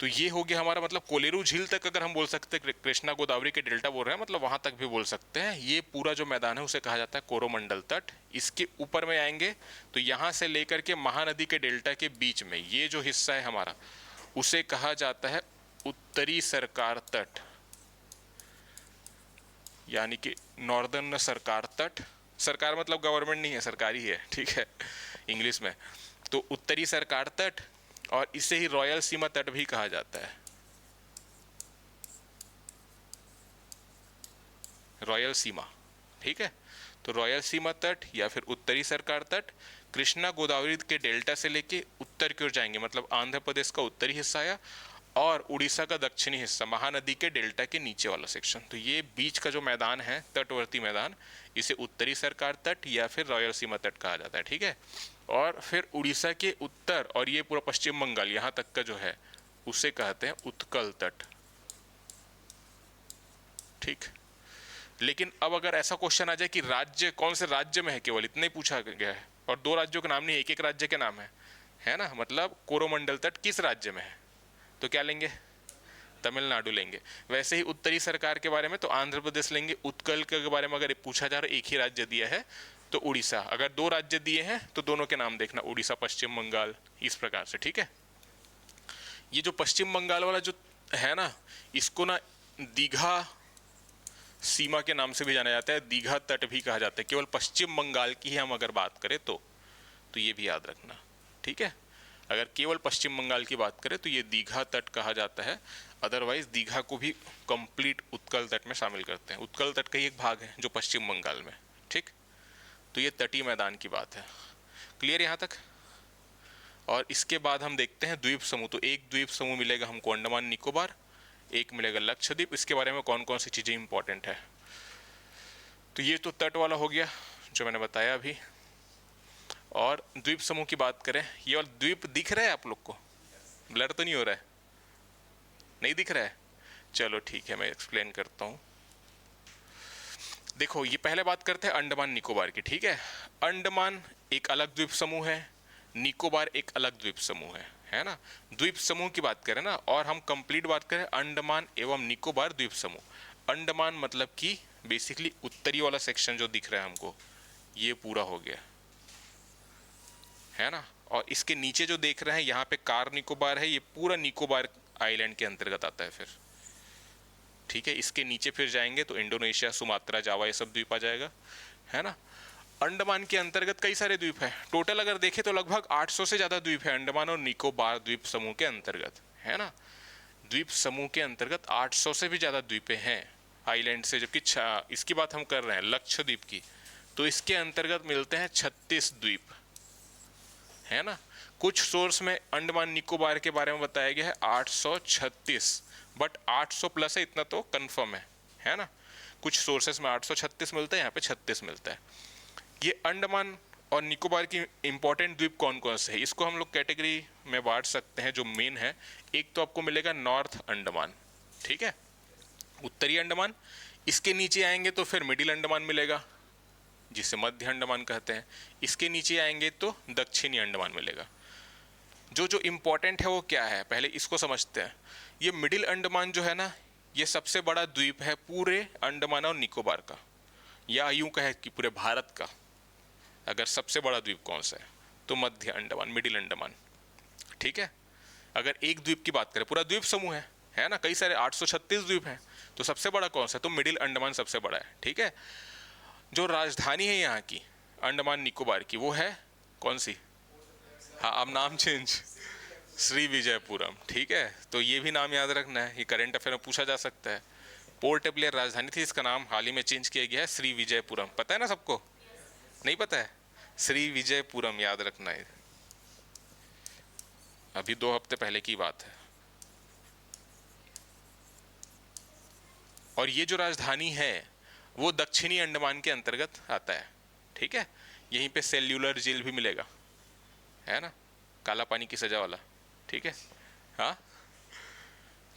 तो ये हो गया हमारा, मतलब कोलेरू झील तक अगर हम बोल सकते हैं, कृष्णा गोदावरी के डेल्टा बोल रहे हैं, मतलब वहां तक भी बोल सकते हैं। ये पूरा जो मैदान है उसे कहा जाता है कोरोमंडल तट। इसके ऊपर में आएंगे तो यहां से लेकर के महानदी के डेल्टा के बीच में ये जो हिस्सा है हमारा, उसे कहा जाता है उत्तरी सरकार तट, यानी कि नॉर्दर्न सरकार तट। सरकार मतलब गवर्नमेंट नहीं है, सरकारी है, ठीक है, इंग्लिश में। तो उत्तरी सरकार तट, और इसे ही रॉयल सीमा तट भी कहा जाता है। रॉयल सीमा, ठीक है। तो रॉयल सीमा तट या फिर उत्तरी सरकार तट कृष्णा गोदावरी के डेल्टा से लेके उत्तर की ओर जाएंगे, मतलब आंध्र प्रदेश का उत्तरी हिस्सा आया और उड़ीसा का दक्षिणी हिस्सा, महानदी के डेल्टा के नीचे वाला सेक्शन। तो ये बीच का जो मैदान है, तटवर्ती मैदान, इसे उत्तरी सरकार तट या फिर रॉयल सीमा तट कहा जाता है, ठीक है। और फिर उड़ीसा के उत्तर और ये पूरा पश्चिम बंगाल यहाँ तक का जो है, उसे कहते हैं उत्कल तट, ठीक। लेकिन अब अगर ऐसा क्वेश्चन आ जाए कि राज्य कौन से राज्य में है, केवल इतना ही पूछा गया है, और दो राज्यों के नाम नहीं, एक एक राज्य के नाम है ना, मतलब कोरोमंडल तट किस राज्य में है, तो क्या लेंगे, तमिलनाडु लेंगे। वैसे ही उत्तरी सरकार के बारे में तो आंध्र प्रदेश लेंगे। उत्कल के बारे में अगर पूछा जा रहा है, एक ही राज्य दिया है तो उड़ीसा। अगर दो राज्य दिए हैं तो दोनों के नाम देखना, उड़ीसा पश्चिम बंगाल, इस प्रकार से, ठीक है। ये जो पश्चिम बंगाल वाला जो है ना, इसको ना दीघा सीमा के नाम से भी जाना जाता है, दीघा तट भी कहा जाता है। केवल पश्चिम बंगाल की ही हम अगर बात करें तो ये भी याद रखना, ठीक है। अगर केवल पश्चिम बंगाल की बात करें तो ये दीघा तट कहा जाता है। अदरवाइज दीघा को भी कंप्लीट उत्कल तट में शामिल करते हैं। उत्कल तट का ही एक भाग है जो पश्चिम बंगाल में, ठीक। तो ये तटीय मैदान की बात है, क्लियर यहाँ तक। और इसके बाद हम देखते हैं द्वीप समूह। तो एक द्वीप समूह मिलेगा हमको अंडमान निकोबार, एक मिलेगा लक्षद्वीप। इसके बारे में कौन कौन सी चीज़ें इंपॉर्टेंट है, तो ये तो तट वाला हो गया जो मैंने बताया अभी। और द्वीप समूह की बात करें, ये वाला द्वीप दिख रहा है आप लोग को, ब्लर तो नहीं हो रहा है, नहीं दिख रहा है, चलो ठीक है, मैं एक्सप्लेन करता हूँ। देखो, ये पहले बात करते हैं अंडमान निकोबार की, ठीक है। अंडमान एक अलग द्वीप समूह है, निकोबार एक अलग द्वीप समूह है ना। द्वीप समूह की बात करें ना, और हम कंप्लीट बात करें अंडमान एवं निकोबार द्वीप समूह। अंडमान मतलब कि बेसिकली उत्तरी वाला सेक्शन जो दिख रहा है हमको, ये पूरा हो गया, है ना। और इसके नीचे जो देख रहे हैं यहाँ पे कार निकोबार है, ये पूरा निकोबार आइलैंड के अंतर्गत आता है फिर, ठीक है। इसके नीचे फिर जाएंगे तो इंडोनेशिया, सुमात्रा, जावा, ये सब द्वीप आ जाएगा, है ना। अंडमान के अंतर्गत कई सारे द्वीप हैं, टोटल अगर देखें तो लगभग 800 से ज़्यादा द्वीप है अंडमान और निकोबार द्वीप समूह के अंतर्गत, है ना। द्वीप समूह के अंतर्गत 800 से भी ज़्यादा द्वीपें हैं आइलैंड से। जबकि इसकी बात हम कर रहे हैं लक्षद्वीप की, तो इसके अंतर्गत मिलते हैं 36 द्वीप, है ना। कुछ सोर्स में अंडमान निकोबार के बारे में बताया गया है 836, बट 800 प्लस है, इतना तो कंफर्म है ना। कुछ सोर्सेस में 836 मिलता है, यहाँ पे 36 मिलता है। ये अंडमान और निकोबार की इंपॉर्टेंट द्वीप कौन कौन से है, इसको हम लोग कैटेगरी में बांट सकते हैं जो मेन है। एक तो आपको मिलेगा नॉर्थ अंडमान, ठीक है, उत्तरी अंडमान। इसके नीचे आएंगे तो फिर मिडिल अंडमान मिलेगा, जिसे मध्य अंडमान कहते हैं। इसके नीचे आएंगे तो दक्षिणी अंडमान मिलेगा। जो जो इम्पोर्टेंट है वो क्या है, पहले इसको समझते हैं। ये मिडिल अंडमान जो है ना, ये सबसे बड़ा द्वीप है पूरे अंडमान और निकोबार का, या यूं कहे कि पूरे भारत का। अगर सबसे बड़ा द्वीप कौन सा है तो मध्य अंडमान, मिडिल अंडमान, ठीक है। अगर एक द्वीप की बात करें, पूरा द्वीप समूह है ना, कई सारे 836 द्वीप हैं, तो सबसे बड़ा कौन सा है तो मिडिल अंडमान सबसे बड़ा है, ठीक है। जो राजधानी है यहाँ की अंडमान निकोबार की, वो है कौन सी, हाँ अब नाम चेंज, श्री विजयपुरम, ठीक है। तो ये भी नाम याद रखना है, ये करंट अफेयर में पूछा जा सकता है। पोर्ट ब्लेयर राजधानी थी, इसका नाम हाल ही में चेंज किया गया है श्री विजयपुरम। पता है ना सबको, नहीं पता है, श्री विजयपुरम याद रखना है, अभी 2 हफ्ते पहले की बात है। और ये जो राजधानी है वो दक्षिणी अंडमान के अंतर्गत आता है, ठीक है। यहीं पे सेल्यूलर जेल भी मिलेगा, है ना, काला पानी की सजा वाला, ठीक है, हाँ।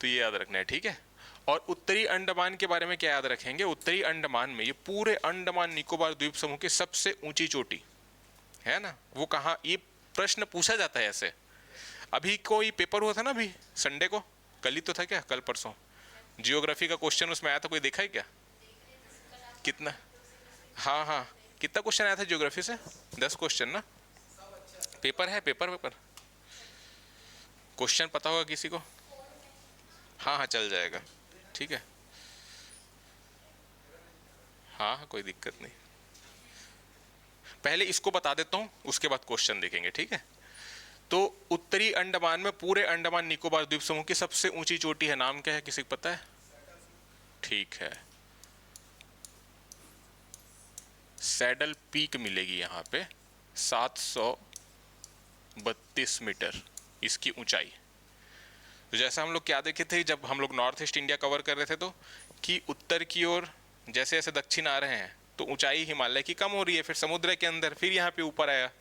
तो ये याद रखना है, ठीक है। और उत्तरी अंडमान के बारे में क्या याद रखेंगे, उत्तरी अंडमान में ये पूरे अंडमान निकोबार द्वीप समूह की सबसे ऊंची चोटी है ना, वो कहाँ, ये प्रश्न पूछा जाता है ऐसे। अभी कोई पेपर हुआ था ना अभी संडे को, कल ही तो था क्या, कल परसों जियोग्राफी का क्वेश्चन उसमें आया था, कोई देखा है क्या? कितना? हाँ हाँ, कितना क्वेश्चन आया था ज्योग्राफी से? 10 क्वेश्चन ना? पेपर है, पेपर पेपर क्वेश्चन पता होगा किसी को? हाँ हाँ, चल जाएगा, ठीक है। हाँ हाँ, कोई दिक्कत नहीं। पहले इसको बता देता हूँ, उसके बाद क्वेश्चन देखेंगे, ठीक है। तो उत्तरी अंडमान में, पूरे अंडमान निकोबार द्वीप समूह की सबसे ऊंची चोटी है, नाम क्या है, किसी को पता है? ठीक है, सैडल पीक मिलेगी यहाँ पे, 732 मीटर इसकी ऊंचाई। तो जैसा हम लोग क्या देखे थे जब हम लोग नॉर्थ ईस्ट इंडिया कवर कर रहे थे, तो कि उत्तर की ओर जैसे जैसे दक्षिण आ रहे हैं तो ऊंचाई हिमालय की कम हो रही है, फिर समुद्र के अंदर, फिर यहाँ पे ऊपर आया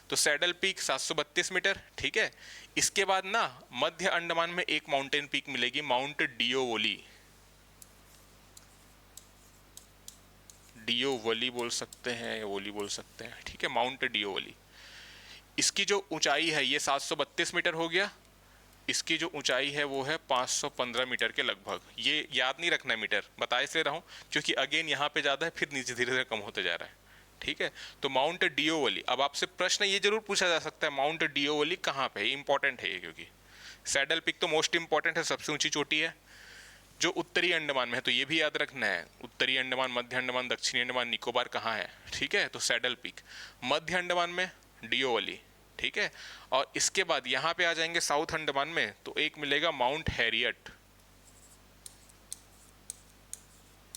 तो सैडल पीक 732 मीटर, ठीक है। इसके बाद ना मध्य अंडमान में एक माउंटेन पीक मिलेगी, माउंट डियोवोली, डियोवली बोल सकते हैं या वोली बोल सकते हैं, ठीक है, माउंट डियोवली। इसकी जो ऊंचाई है ये 732 मीटर हो गया। इसकी जो ऊंचाई है वो है 515 मीटर के लगभग। ये याद नहीं रखना है मीटर, बता इसलिए रहा हूँ क्योंकि अगेन यहाँ पे ज़्यादा है, फिर नीचे धीरे धीरे कम होते जा रहा है, ठीक है। तो माउंट डियोवली, अब आपसे प्रश्न ये जरूर पूछा जा सकता है माउंट डियोवली कहाँ पे है, इंपॉर्टेंट है ये, क्योंकि सैडल पिक तो मोस्ट इंपॉर्टेंट है, सबसे ऊंची चोटी है जो उत्तरी अंडमान में है, तो ये भी याद रखना है, उत्तरी अंडमान, मध्य अंडमान, दक्षिणी अंडमान, निकोबार कहाँ है, ठीक है। तो सैडल पीक मध्य अंडमान में, डियोवली, ठीक है। और इसके बाद यहाँ पे आ जाएंगे साउथ अंडमान में, तो एक मिलेगा माउंट हैरियट,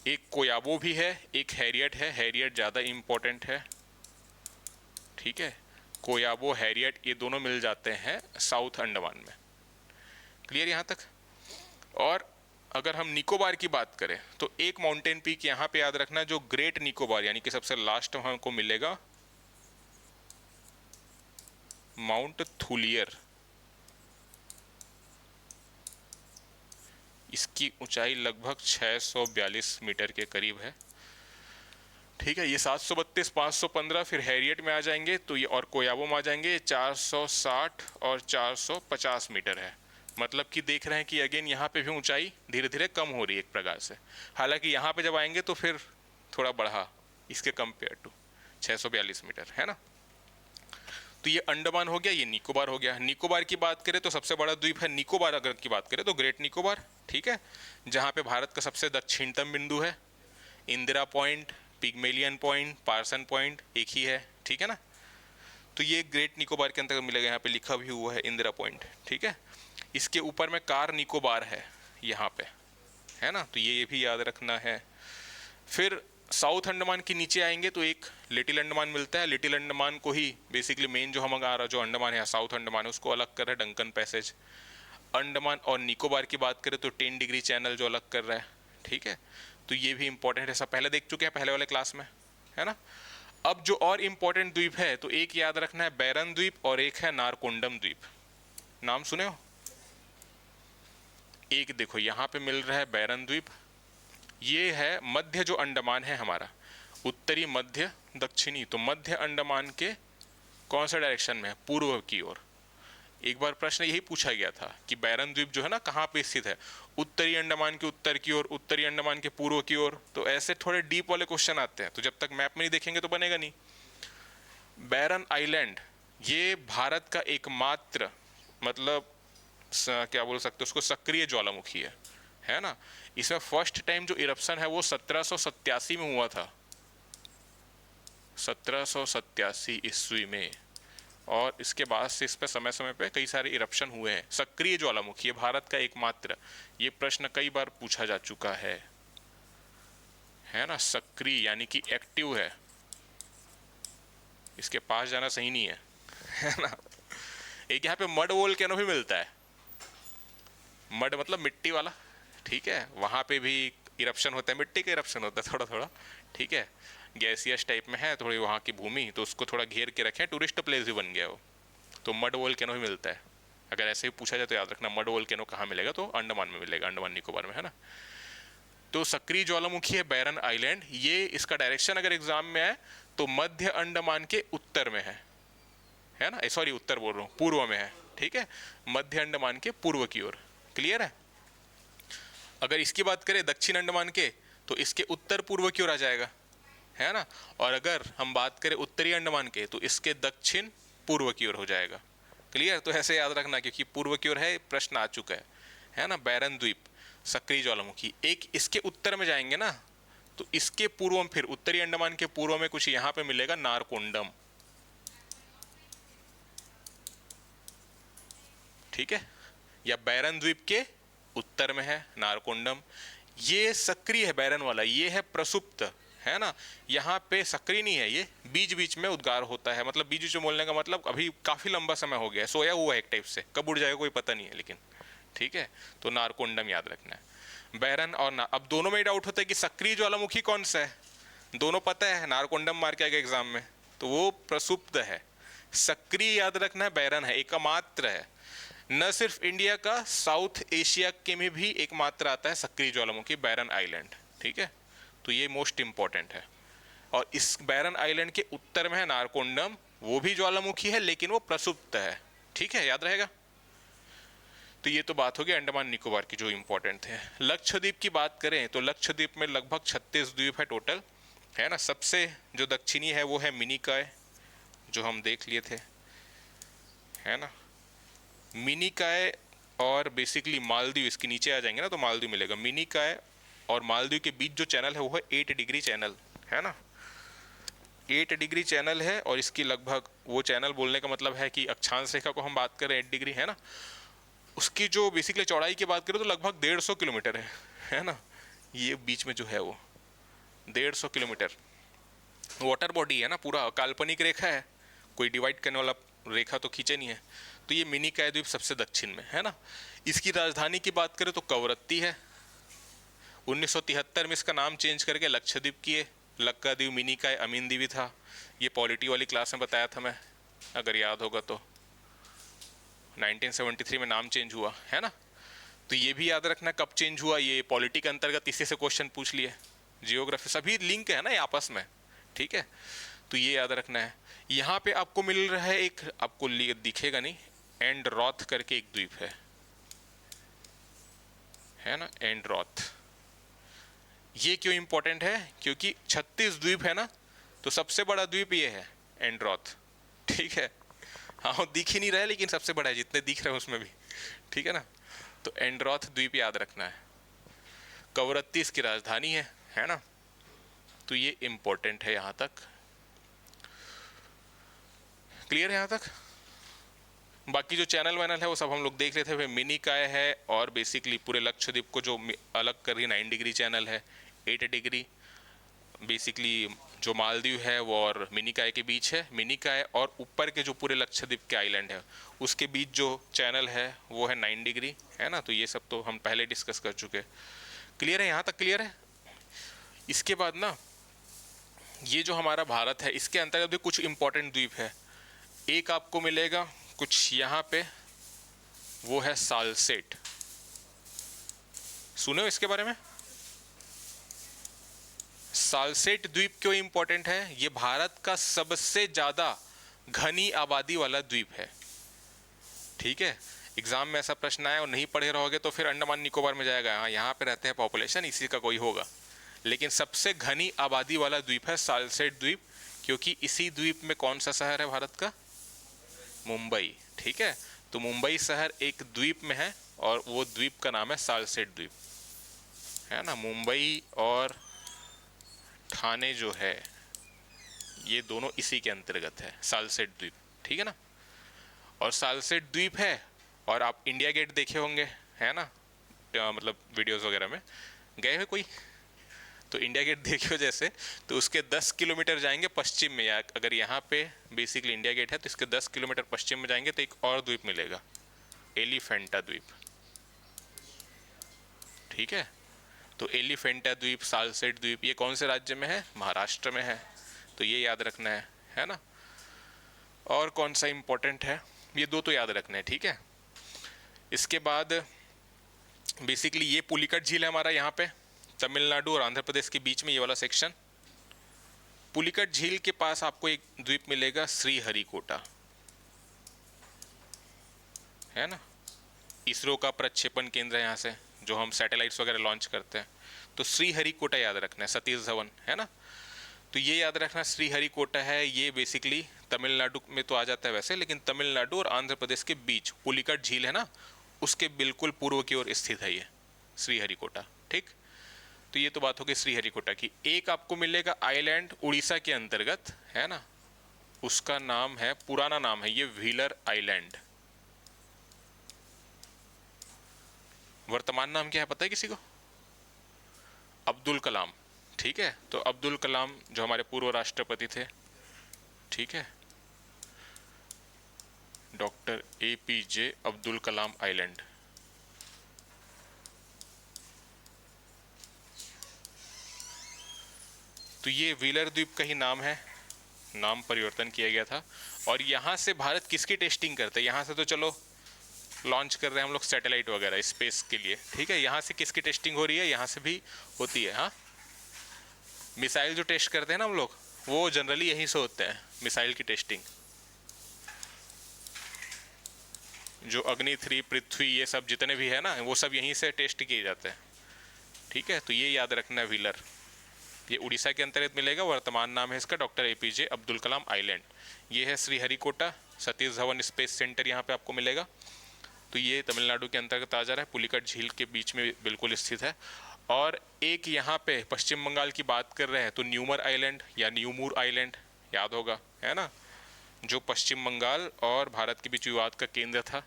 एक कोयाबो भी है, एक हैरियट है, हैरियट ज़्यादा इंपॉर्टेंट है, ठीक है। कोयाबो, हैरियट, ये दोनों मिल जाते हैं साउथ अंडमान में। क्लियर यहाँ तक? और अगर हम निकोबार की बात करें तो एक माउंटेन पीक यहाँ पे याद रखना जो ग्रेट निकोबार यानी कि सबसे लास्ट में हमको मिलेगा, माउंट थुलियर। इसकी ऊंचाई लगभग 642 मीटर के करीब है, ठीक है। ये 732, 515, फिर हैरियट में आ जाएंगे तो ये, और कोयाबो में आ जाएंगे, 460 और 450 मीटर है। मतलब कि देख रहे हैं कि अगेन यहाँ पे भी ऊंचाई धीरे धीरे कम हो रही है एक प्रकार से। हालांकि यहाँ पे जब आएंगे तो फिर थोड़ा बढ़ा इसके कंपेयर टू 642 मीटर, है ना। तो ये अंडमान हो गया, ये निकोबार हो गया। निकोबार की बात करें तो सबसे बड़ा द्वीप है निकोबार, अगर की बात करें तो ग्रेट निकोबार, ठीक है, जहाँ पे भारत का सबसे दक्षिणतम बिंदु है। Indira point, Pygmalion point, Parson point एक ही है, ठीक है ना। तो ये ग्रेट निकोबार के अंतर्गत मिलेगा, यहाँ पे लिखा भी हुआ है इंदिरा पॉइंट, ठीक है। इसके ऊपर में कार निकोबार है यहाँ पे, है ना, तो ये भी याद रखना है। फिर साउथ अंडमान के नीचे आएंगे तो एक लिटिल अंडमान मिलता है। लिटिल अंडमान को ही बेसिकली मेन जो हमारा जो अंडमान है, साउथ अंडमान है, उसको अलग कर रहा है डंकन पैसेज। अंडमान और निकोबार की बात करें तो 10 डिग्री चैनल जो अलग कर रहा है, ठीक है। तो ये भी इंपॉर्टेंट है, सब पहले देख चुके हैं पहले वाले क्लास में, है ना। अब जो और इंपॉर्टेंट द्वीप है तो एक याद रखना है बैरन द्वीप और एक है नारकोंडम द्वीप। नाम सुने हो? एक देखो यहाँ पे मिल रहा है बैरन द्वीप, ये है मध्य जो अंडमान है हमारा, उत्तरी मध्य दक्षिणी, तो मध्य अंडमान के कौन सा डायरेक्शन में है, पूर्व की ओर। एक बार प्रश्न यही पूछा गया था कि बैरन द्वीप जो है ना कहाँ पे स्थित है, उत्तरी अंडमान के उत्तर की ओर, उत्तरी अंडमान के पूर्व की ओर। तो ऐसे थोड़े डीप वाले क्वेश्चन आते हैं, तो जब तक मैप में नहीं देखेंगे तो बनेगा नहीं। बैरन आइलैंड ये भारत का एकमात्र, मतलब क्या बोल सकते हैं उसको, सक्रिय ज्वालामुखी है ना। इसमें फर्स्ट टाइम जो इरप्शन है वो 1787 में हुआ था, 1787 ईस्वी में। और इसके बाद से इस पर समय समय पे कई सारे इरप्शन हुए हैं। सक्रिय ज्वालामुखी है भारत का एकमात्र, ये प्रश्न कई बार पूछा जा चुका है ना। सक्रिय यानी कि एक्टिव है, इसके पास जाना सही नहीं है ना। एक यहाँ पे मड वोल्केनो भी मिलता है, मड मतलब मिट्टी वाला, ठीक है। वहाँ पे भी इरप्शन होता है, मिट्टी का इरप्शन होता है थोड़ा थोड़ा, ठीक है। गैसियस टाइप में है थोड़ी वहाँ की भूमि, तो उसको थोड़ा घेर के रखें, टूरिस्ट प्लेस भी बन गया वो। तो मड वोल्केनो भी मिलता है। अगर ऐसे ही पूछा जाए तो याद रखना मड वोल्केनो कहाँ मिलेगा, तो अंडमान में मिलेगा, अंडमान निकोबार में, है ना। तो सक्रिय ज्वालामुखी है बैरन आइलैंड, ये इसका डायरेक्शन अगर एग्जाम में आए तो मध्य अंडमान के उत्तर में है ना, सॉरी उत्तर बोल रहा हूँ, पूर्व में है, ठीक है, मध्य अंडमान के पूर्व की ओर। क्लियर है? अगर इसकी बात करें दक्षिण अंडमान के, तो इसके उत्तर पूर्व की ओर आ जाएगा, है ना। और अगर हम बात करें उत्तरी अंडमान के, तो इसके दक्षिण पूर्व की ओर हो जाएगा। क्लियर? तो ऐसे याद रखना, क्योंकि पूर्व की ओर है, प्रश्न आ चुका है ना। बैरन द्वीप, सक्रिय ज्वालामुखी, एक इसके उत्तर में जाएंगे ना, तो इसके पूर्व में, फिर उत्तरी अंडमान के पूर्व में कुछ यहां पे मिलेगा, नारकोंडम। ठीक है, या बैरन द्वीप के उत्तर में है नारकोंडम। ये सक्रिय है बैरन वाला, ये है प्रसुप्त, है ना। यहाँ पे सक्रिय नहीं है, ये बीच बीच में उद्गार होता है, मतलब बीच बीच में बोलने का मतलब अभी काफी लंबा समय हो गया है, सोया हुआ है एक टाइप से, कब उड़ जाएगा कोई पता नहीं है, लेकिन ठीक है। तो नारकोंडम याद रखना है। बैरन और अब दोनों में डाउट होता है कि सक्रिय ज्वालामुखी कौन सा है, दोनों पता है, नारकोंडम मार के आएगा एग्जाम में, तो वो प्रसुप्त है। सक्रिय याद रखना है बैरन है, एकमात्र है। न सिर्फ इंडिया का, साउथ एशिया के में भी एकमात्र आता है सक्रिय ज्वालामुखी, बैरन आइलैंड। ठीक है, तो ये मोस्ट इंपॉर्टेंट है। और इस बैरन आइलैंड के उत्तर में है नारकोंडम, वो भी ज्वालामुखी है लेकिन वो प्रसुप्त है। ठीक है, याद रहेगा। तो ये तो बात होगी अंडमान निकोबार की जो इंपॉर्टेंट थे। लक्षद्वीप की बात करें तो लक्षद्वीप में लगभग 36 द्वीप है टोटल, है ना। सबसे जो दक्षिणी है वो है मिनिकॉय, जो हम देख लिए थे, है ना। मिनिकॉय और बेसिकली मालदीव इसके नीचे आ जाएंगे ना, तो मालदीव मिलेगा। मिनिकॉय और मालदीव के बीच जो चैनल है वो है 8 डिग्री चैनल, है ना। 8 डिग्री चैनल है, और इसकी लगभग, वो चैनल बोलने का मतलब है कि अक्षांश रेखा को हम बात करें 8 डिग्री, है ना, उसकी जो बेसिकली चौड़ाई की बात करें तो लगभग 150 किलोमीटर है ना। ये बीच में जो है वो 150 किलोमीटर वाटर बॉडी है ना, पूरा काल्पनिक रेखा है, कोई डिवाइड करने वाला रेखा तो खींचे नहीं है। तो ये मिनिकॉय द्वीप सबसे दक्षिण में है ना। इसकी राजधानी की बात करें तो कवरत्ती है। 1973 में इसका नाम चेंज करके लक्षद्वीप किए, लक्काद्वीप, मिनिकॉय, अमीन द्वीप था। ये पॉलिटी वाली क्लास में बताया था मैं, अगर याद होगा तो। 1973 में नाम चेंज हुआ, है ना। तो ये भी याद रखना कब चेंज हुआ, ये पॉलिटी के अंतर्गत इसी से क्वेश्चन पूछ लिए, जियोग्राफी सभी लिंक है ना ये आपस में। ठीक है, तो ये याद रखना है। यहाँ पे आपको मिल रहा है एक, आपको दिखेगा नहीं, एंडरॉथ करके एक द्वीप है ना, एंडरॉथ। ये क्यों इंपॉर्टेंट है, क्योंकि 36 द्वीप है ना, तो सबसे बड़ा द्वीप ये है एंडरॉथ। ठीक है, हाँ दिख ही नहीं रहा है लेकिन सबसे बड़ा है, जितने दिख रहे हैं उसमें भी। ठीक है ना, तो एंडरॉथ द्वीप याद रखना है। कवरत्ती इसकी राजधानी है ना। तो ये इंपॉर्टेंट है यहां तक। क्लियर है यहां तक। बाकी जो चैनल वैनल है वो सब हम लोग देख लेते हैं। मिनिकॉय है, और बेसिकली पूरे लक्षद्वीप को जो अलग कर रही 9 डिग्री चैनल है, 8 डिग्री। बेसिकली जो मालदीव है वो और मिनिकॉय के बीच है। मिनिकॉय और ऊपर के जो पूरे लक्षद्वीप के आइलैंड है उसके बीच जो चैनल है वो है 9 डिग्री, है ना। तो ये सब तो हम पहले डिस्कस कर चुके। क्लियर है यहाँ तक, क्लियर है। इसके बाद ना, ये जो हमारा भारत है इसके अंतर्गत भी कुछ इंपॉर्टेंट द्वीप है। एक आपको मिलेगा कुछ यहाँ पे, वो है सालसेट। सुने हो इसके बारे में? सालसेट द्वीप क्यों इंपॉर्टेंट है? ये भारत का सबसे ज्यादा घनी आबादी वाला द्वीप है। ठीक है, एग्जाम में ऐसा प्रश्न आया और नहीं पढ़े रहोगे तो फिर अंडमान निकोबार में जाएगा, हाँ यहाँ पे रहते हैं पॉपुलेशन इसी का कोई होगा। लेकिन सबसे घनी आबादी वाला द्वीप है सालसेट द्वीप, क्योंकि इसी द्वीप में कौन सा शहर है भारत का? मुंबई। ठीक है, तो मुंबई शहर एक द्वीप में है और वो द्वीप का नाम है सालसेट द्वीप, है ना। मुंबई और ठाणे जो है ये दोनों इसी के अंतर्गत है, सालसेट द्वीप। ठीक है ना। और सालसेट द्वीप है, और आप इंडिया गेट देखे होंगे, है ना, मतलब वीडियोस वगैरह में गए हो कोई, तो इंडिया गेट देखे हो जैसे, तो उसके 10 किलोमीटर जाएंगे पश्चिम में, या अगर यहाँ पे बेसिकली इंडिया गेट है तो इसके 10 किलोमीटर पश्चिम में जाएंगे तो एक और द्वीप मिलेगा, एलिफेंटा द्वीप। ठीक है, तो एलिफेंटा द्वीप, सालसेट द्वीप, ये कौन से राज्य में है? महाराष्ट्र में है। तो ये याद रखना है ना। और कौन सा इंपॉर्टेंट है? ये दो तो याद रखना है। ठीक है, इसके बाद बेसिकली ये पुलिकट झील है हमारा यहाँ पे, तमिलनाडु और आंध्र प्रदेश के बीच में ये वाला सेक्शन। पुलिकट झील के पास आपको एक द्वीप मिलेगा, श्रीहरिकोटा, है ना। इसरो का प्रक्षेपण केंद्र है यहाँ से, जो हम सैटेलाइट्स वगैरह लॉन्च करते हैं। तो श्रीहरिकोटा याद रखना है, सतीश धवन है ना, तो ये याद रखना श्रीहरिकोटा है। ये बेसिकली तमिलनाडु में तो आ जाता है वैसे, लेकिन तमिलनाडु और आंध्र प्रदेश के बीच पुलिकट झील है ना, उसके बिल्कुल पूर्व की ओर स्थित है ये श्रीहरिकोटा। ठीक, तो ये तो बात होगी श्रीहरिकोटा की। एक आपको मिलेगा आइलैंड उड़ीसा के अंतर्गत है ना, उसका नाम है, पुराना नाम है ये व्हीलर आइलैंड। वर्तमान नाम क्या है पता है किसी को? अब्दुल कलाम। ठीक है, तो अब्दुल कलाम जो हमारे पूर्व राष्ट्रपति थे, ठीक है, doctor APJ Abdul Kalam island. तो ये व्हीलर द्वीप का ही नाम है, नाम परिवर्तन किया गया था। और यहाँ से भारत किसकी टेस्टिंग करते हैं? यहाँ से तो चलो लॉन्च कर रहे हैं हम लोग सैटेलाइट वगैरह स्पेस के लिए, ठीक है, यहाँ से किसकी टेस्टिंग हो रही है? यहाँ से भी होती है। हाँ, मिसाइल जो टेस्ट करते हैं ना हम लोग, वो जनरली यहीं से होते हैं, मिसाइल की टेस्टिंग। जो अग्नि 3, पृथ्वी, ये सब जितने भी है ना, वो सब यहीं से टेस्ट किए जाते हैं। ठीक है, तो ये याद रखना है व्हीलर। ये उड़ीसा के अंतर्गत मिलेगा, वर्तमान नाम है इसका doctor APJ Abdul Kalam island. ये है श्रीहरिकोटा, सतीश धवन स्पेस सेंटर यहाँ पे आपको मिलेगा। तो ये तमिलनाडु के अंतर्गत आ जा रहा है, पुलिकट झील के बीच में बिल्कुल स्थित है। और एक यहाँ पे पश्चिम बंगाल की बात कर रहे हैं तो न्यूमर आइलैंड या न्यूमूर आइलैंड याद होगा, है ना, जो पश्चिम बंगाल और भारत के बीच विवाद का केंद्र था,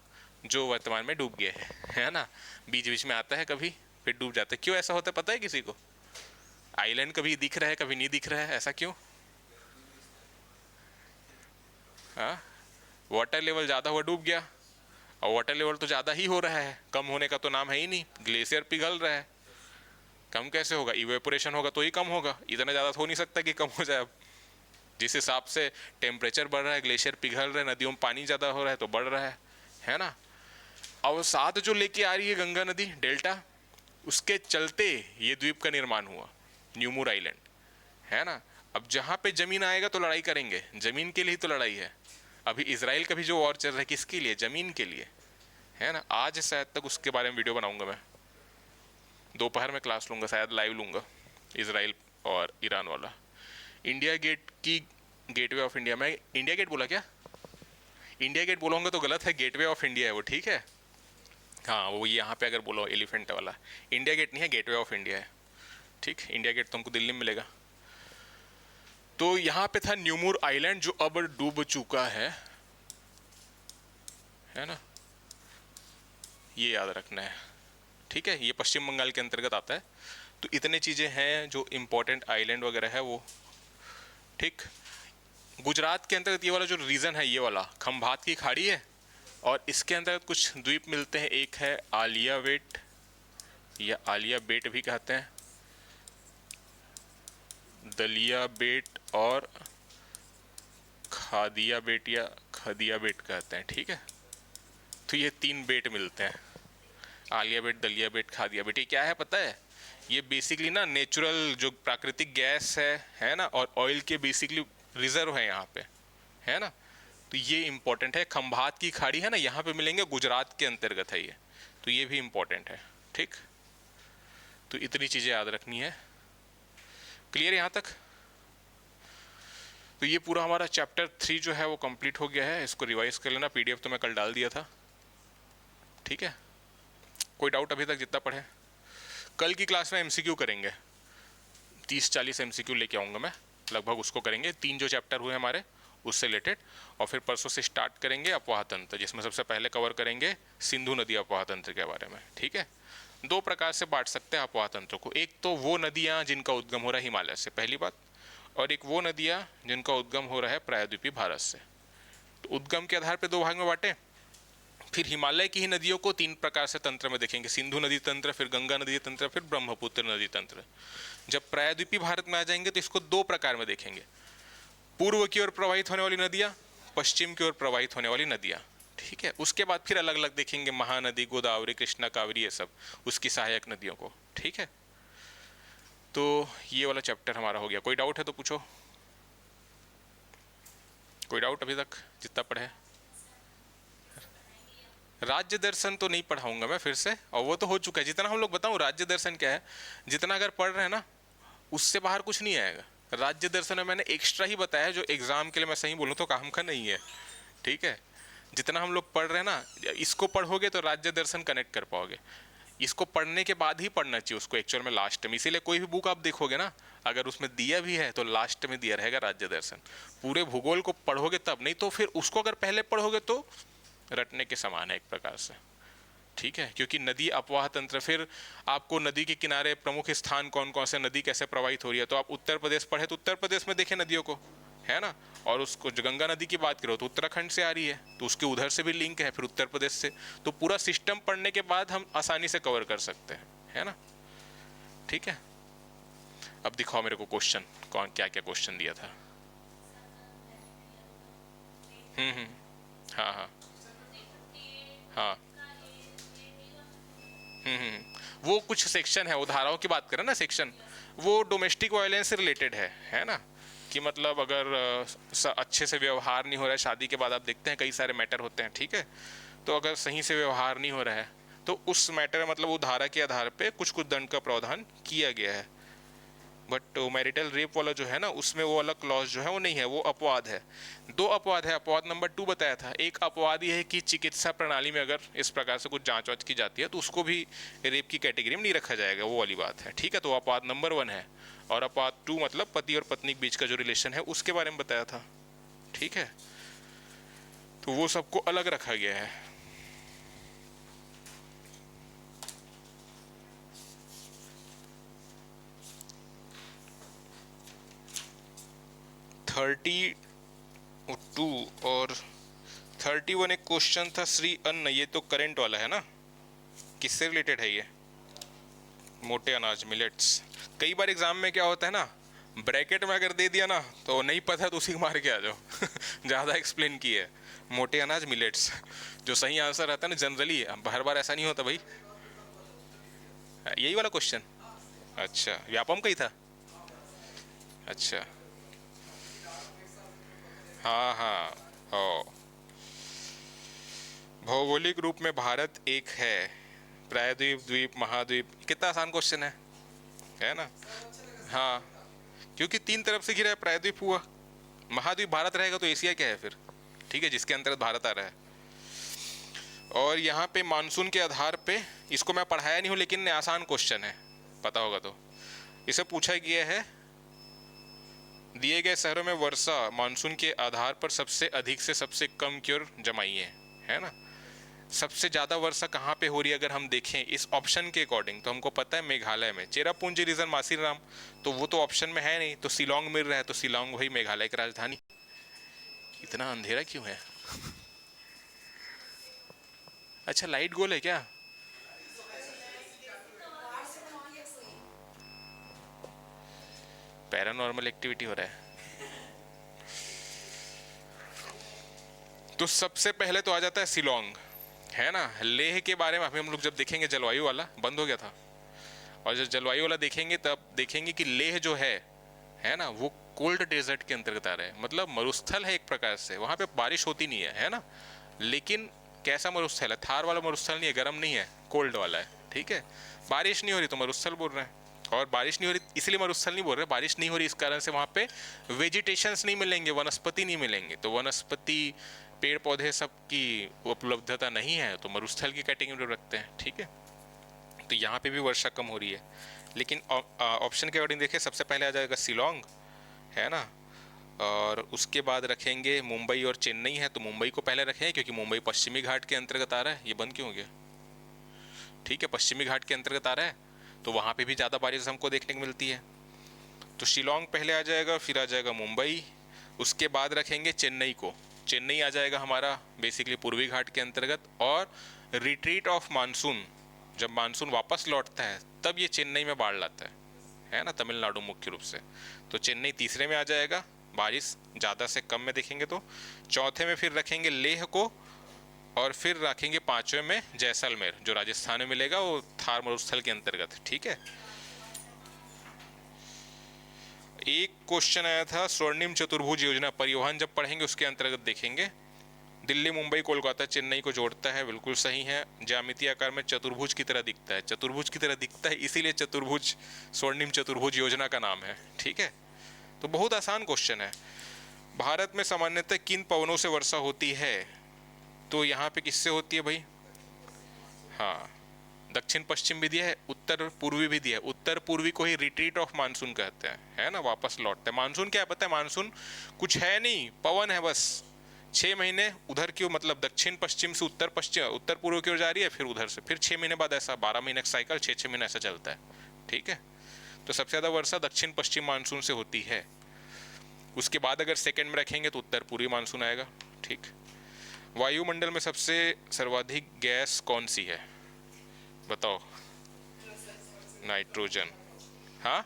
जो वर्तमान में डूब गया है ना। बीच बीच में आता है कभी, फिर डूब जाता है। क्यों ऐसा होता है पता है किसी को? आइलैंड कभी दिख रहा है कभी नहीं दिख रहा है, ऐसा क्यों? हाँ, वाटर लेवल ज़्यादा हुआ डूब गया। और वाटर लेवल तो ज़्यादा ही हो रहा है, कम होने का तो नाम है ही नहीं। ग्लेशियर पिघल रहा है, कम कैसे होगा? इवेपोरेशन होगा तो ही कम होगा, इतना ज़्यादा तो हो नहीं सकता कि कम हो जाए। अब जिस हिसाब से टेम्परेचर बढ़ रहा है, ग्लेशियर पिघल रहे हैं, नदियों में पानी ज़्यादा हो रहा है तो बढ़ रहा है ना। और साथ जो लेके आ रही है गंगा नदी डेल्टा, उसके चलते ये द्वीप का निर्माण हुआ, न्यूमूर आइलैंड, है ना। अब जहाँ पे जमीन आएगा तो लड़ाई करेंगे, जमीन के लिए ही तो लड़ाई है। अभी इसराइल का भी जो वॉर चल रहा है किसके लिए? जमीन के लिए, है ना। आज शायद तक उसके बारे में वीडियो बनाऊंगा मैं, दोपहर में क्लास लूंगा, शायद लाइव लूंगा, इसराइल और ईरान वाला। इंडिया गेट की, गेटवे ऑफ इंडिया, मैं इंडिया गेट बोला क्या? इंडिया गेट बोलूँगा तो गलत है, गेटवे ऑफ इंडिया है वो, ठीक है। हाँ, वो यहाँ पे अगर बोलो एलिफेंट वाला, इंडिया गेट नहीं है, गेटवे ऑफ इंडिया है, ठीक। इंडिया गेट तुमको दिल्ली में मिलेगा। तो यहाँ पे था न्यूमूर आइलैंड, जो अब डूब चुका है ना, ये याद रखना है, ठीक है। ये पश्चिम बंगाल के अंतर्गत आता है। तो इतने चीज़ें हैं जो इम्पोर्टेंट आइलैंड वगैरह है वो, ठीक। गुजरात के अंतर्गत ये वाला जो रीजन है, ये वाला खंभात की खाड़ी है, और इसके अंतर्गत कुछ द्वीप मिलते हैं। एक है आलिया बेट, या आलिया बेट भी कहते हैं, दलिया बेट और खादिया बेट या खदिया बेट कहते हैं, ठीक है। तो ये 3 बेट मिलते हैं, आलिया बेट, दलिया बेट, खादिया बेट। ये क्या है पता है? ये बेसिकली ना नेचुरल जो प्राकृतिक गैस है ना, और ऑयल के बेसिकली रिजर्व है यहाँ पे, है ना। तो ये इंपॉर्टेंट है। खंभात की खाड़ी है ना, यहाँ पे मिलेंगे, गुजरात के अंतर्गत है ये, तो ये भी इंपॉर्टेंट है, ठीक। तो इतनी चीज़ें याद रखनी है। क्लियर यहाँ तक? तो ये पूरा हमारा चैप्टर 3 जो है वो कंप्लीट हो गया है। इसको रिवाइज कर लेना, PDF तो मैं कल डाल दिया था, ठीक है। कोई डाउट अभी तक जितना पढ़े? कल की क्लास में MCQ करेंगे, 30-40 MCQ लेके आऊँगा मैं, लगभग उसको करेंगे। 3 जो चैप्टर हुए हमारे उससे रिलेटेड, और फिर परसों से स्टार्ट करेंगे अफवाह तंत्र, जिसमें सबसे पहले कवर करेंगे सिंधु नदी अफवाह तंत्र के बारे में, ठीक है। 2 प्रकार से बांट सकते हैं अफवाह तंत्र को। एक तो वो नदियाँ जिनका उद्गम हो रहा है हिमालय से, पहली बात, और एक वो नदियाँ जिनका उद्गम हो रहा है प्रायद्वीपीय भारत से। तो उद्गम के आधार पर 2 भाग में बांटे। फिर हिमालय की ही नदियों को 3 प्रकार से तंत्र में देखेंगे, सिंधु नदी तंत्र, फिर गंगा नदी तंत्र, फिर ब्रह्मपुत्र नदी तंत्र। जब प्रायद्वीपीय भारत में आ जाएंगे तो इसको 2 प्रकार में देखेंगे, पूर्व की ओर प्रवाहित होने वाली नदियाँ, पश्चिम की ओर प्रवाहित होने वाली नदियाँ, ठीक है। उसके बाद फिर अलग अलग देखेंगे, महानदी, गोदावरी, कृष्णा, कावेरी, ये सब उसकी सहायक नदियों को, ठीक है। तो ये वाला चैप्टर हमारा हो गया। कोई डाउट है तो पूछो। कोई डाउट अभी तक जितना पढ़े? राज्य दर्शन तो नहीं पढ़ाऊंगा मैं फिर से, और वो तो हो चुका है। जितना हम लोग बताऊं राज्य दर्शन क्या है, जितना अगर पढ़ रहे हैं ना उससे बाहर कुछ नहीं आएगा। राज्य दर्शन में मैंने एक्स्ट्रा ही बताया है, जो एग्जाम के लिए मैं सही बोलूँ तो काम का नहीं है, ठीक है। जितना हम लोग पढ़ रहे हैं ना, इसको पढ़ोगे तो राज्य दर्शन कनेक्ट कर पाओगे। इसको पढ़ने के बाद ही पढ़ना चाहिए उसको एक्चुअल में लास्ट में। इसीलिए कोई भी बुक आप देखोगे ना, अगर उसमें दिया भी है तो लास्ट में दिया रहेगा राज्य दर्शन। पूरे भूगोल को पढ़ोगे तब, नहीं तो फिर उसको अगर पहले पढ़ोगे तो रटने के समान है एक प्रकार से, ठीक है। क्योंकि नदी अपवाह तंत्र, फिर आपको नदी के किनारे प्रमुख स्थान कौन कौन से, नदी कैसे प्रवाहित हो रही है, तो आप उत्तर प्रदेश पढ़े तो उत्तर प्रदेश में देखे नदियों को, है ना। और उसको जो गंगा नदी की बात करो तो उत्तराखंड से आ रही है, तो उसके उधर से भी लिंक है, फिर उत्तर प्रदेश से। तो पूरा सिस्टम पढ़ने के बाद हम आसानी से कवर कर सकते हैं, है ना, ठीक है। अब दिखाओ मेरे को क्वेश्चन, कौन क्या क्या क्वेश्चन दिया था। हम्म। हाँ हाँ। हाँ। वो कुछ सेक्शन है, वो धाराओं की बात करें ना सेक्शन, वो डोमेस्टिक वायलेंस से रिलेटेड है ना। कि मतलब अगर अच्छे से व्यवहार नहीं हो रहा है, शादी के बाद आप देखते हैं कई सारे मैटर होते हैं, ठीक है। तो अगर सही से व्यवहार नहीं हो रहा है तो उस मैटर मतलब वो धारा के आधार पे कुछ कुछ दंड का प्रावधान किया गया है। बट मैरिटल रेप वाला जो है ना, उसमें वो वाला क्लॉज जो है वो नहीं है, वो अपवाद है। दो अपवाद है, अपवाद नंबर 2 बताया था। एक अपवाद ये है कि चिकित्सा प्रणाली में अगर इस प्रकार से कुछ जांच वाच की जाती है तो उसको भी रेप की कैटेगरी में नहीं रखा जाएगा, वो वाली बात है, ठीक है। तो अपवाद नंबर 1 है। और अपवाद 2 मतलब पति और पत्नी के बीच का जो रिलेशन है उसके बारे में बताया था, ठीक है। तो वो सबको अलग रखा गया है। थर्टी 2 और 31 एक क्वेश्चन था श्री अन्न, ये तो करंट वाला है ना, किससे रिलेटेड है ये, मोटे अनाज मिलेट्स। कई बार एग्जाम में क्या होता है ना, ब्रैकेट में अगर दे दिया ना तो नहीं पता तो उसी को मार के आ जाओ ज़्यादा एक्सप्लेन किया है। मोटे अनाज मिलेट्स, जो सही आंसर रहता है ना जनरली, हर बार ऐसा नहीं होता भाई। यही वाला क्वेश्चन, अच्छा व्यापम का ही था, अच्छा। हाँ हाँ। ओ, भौगोलिक रूप में भारत एक है, प्रायद्वीप द्वीप महाद्वीप, कितना आसान क्वेश्चन है ना। हाँ, क्योंकि 3 तरफ से घिरा है, प्रायद्वीप हुआ, महाद्वीप भारत रहेगा तो एशिया क्या है फिर, ठीक है, जिसके अंतर्गत भारत आ रहा है। और यहाँ पे मानसून के आधार पे, इसको मैं पढ़ाया नहीं हूँ लेकिन आसान क्वेश्चन है, पता होगा तो। इसे पूछा गया है, दिए गए शहरों में वर्षा मानसून के आधार पर सबसे अधिक से सबसे कम की ओर जमाइए, है ना। सबसे ज़्यादा वर्षा कहाँ पे हो रही है अगर हम देखें इस ऑप्शन के अकॉर्डिंग, तो हमको पता है मेघालय में, चेरापूंजी रीजन मासीराम, तो वो तो ऑप्शन में है नहीं, तो शिलोंग मिल रहा है, तो शिलोंग वही मेघालय की राजधानी। इतना अंधेरा क्यों है? अच्छा लाइट गोल है क्या? पैरानॉर्मल एक्टिविटी हो रहा है। तो सबसे पहले तो आ जाता है शिलोंग, है ना। लेह के बारे में अभी हम लोग जब देखेंगे, जलवायु वाला बंद हो गया था, और जब जलवायु वाला देखेंगे तब देखेंगे कि लेह जो है ना, वो कोल्ड डेजर्ट के अंतर्गत आ रहा है, मतलब मरुस्थल है एक प्रकार से, वहाँ पे बारिश होती नहीं है ना। लेकिन कैसा मरुस्थल है, थार वाला मरुस्थल नहीं है, गर्म नहीं है, कोल्ड वाला है, ठीक है। बारिश नहीं हो रही तो मरुस्थल बोल रहे हैं, और बारिश नहीं हो रही इसलिए मरुस्थल नहीं बोल रहे, बारिश नहीं हो रही इस कारण से वहाँ पे वेजिटेशंस नहीं मिलेंगे, वनस्पति नहीं मिलेंगे, तो वनस्पति पेड़ पौधे सब की उपलब्धता नहीं है, तो मरुस्थल की कैटेगरी में रखते हैं, ठीक है। तो यहाँ पे भी वर्षा कम हो रही है, लेकिन ऑप्शन के अकॉर्डिंग देखें सबसे पहले आ जाएगा शिलोंग, है ना। और उसके बाद रखेंगे मुंबई और चेन्नई है, तो मुंबई को पहले रखें क्योंकि मुंबई पश्चिमी घाट के अंतर्गत आ रहा है। ये बंद क्यों हो गया? ठीक है, पश्चिमी घाट के अंतर्गत आ रहा है, तो वहाँ पे भी ज़्यादा बारिश हमको देखने को मिलती है। तो शिलोंग पहले आ जाएगा, फिर आ जाएगा मुंबई, उसके बाद रखेंगे चेन्नई को। चेन्नई आ जाएगा हमारा बेसिकली पूर्वी घाट के अंतर्गत, और रिट्रीट ऑफ मानसून, जब मानसून वापस लौटता है तब ये चेन्नई में बाढ़ लाता है ना, तमिलनाडु मुख्य रूप से। तो चेन्नई तीसरे में आ जाएगा, बारिश ज़्यादा से कम में देखेंगे तो। चौथे में फिर रखेंगे लेह को, और फिर रखेंगे पांचवें में जैसलमेर, जो राजस्थान में मिलेगा, वो थार मरुस्थल के अंतर्गत, ठीक है। एक क्वेश्चन आया था स्वर्णिम चतुर्भुज योजना, परिवहन जब पढ़ेंगे उसके अंतर्गत देखेंगे। दिल्ली, मुंबई, कोलकाता, चेन्नई को जोड़ता है, बिल्कुल सही है। ज्यामितीय आकार में चतुर्भुज की तरह दिखता है, चतुर्भुज की तरह दिखता है इसीलिए चतुर्भुज स्वर्णिम चतुर्भुज योजना का नाम है। ठीक है, तो बहुत आसान क्वेश्चन है। भारत में सामान्यतः किन पवनों से वर्षा होती है? तो यहाँ पे किससे होती है भाई? हाँ, दक्षिण पश्चिम भी दिया है, उत्तर पूर्वी भी दिया है। उत्तर पूर्वी को ही रिट्रीट ऑफ मानसून कहते हैं, है ना, वापस लौटते हैं। मानसून क्या है पता है? मानसून कुछ है नहीं, पवन है बस। 6 महीने उधर की, मतलब दक्षिण पश्चिम से उत्तर पश्चिम, उत्तर पूर्व की ओर जा रही है, फिर उधर से फिर 6 महीने बाद, ऐसा 12 महीने का साइकिल, 6 6 महीने ऐसा चलता है। ठीक है, तो सबसे ज़्यादा वर्षा दक्षिण पश्चिम मानसून से होती है। उसके बाद अगर सेकंड में रखेंगे तो उत्तर पूर्वी मानसून आएगा। ठीक, वायुमंडल में सबसे सर्वाधिक गैस कौन सी है? बताओ। नाइट्रोजन। हाँ।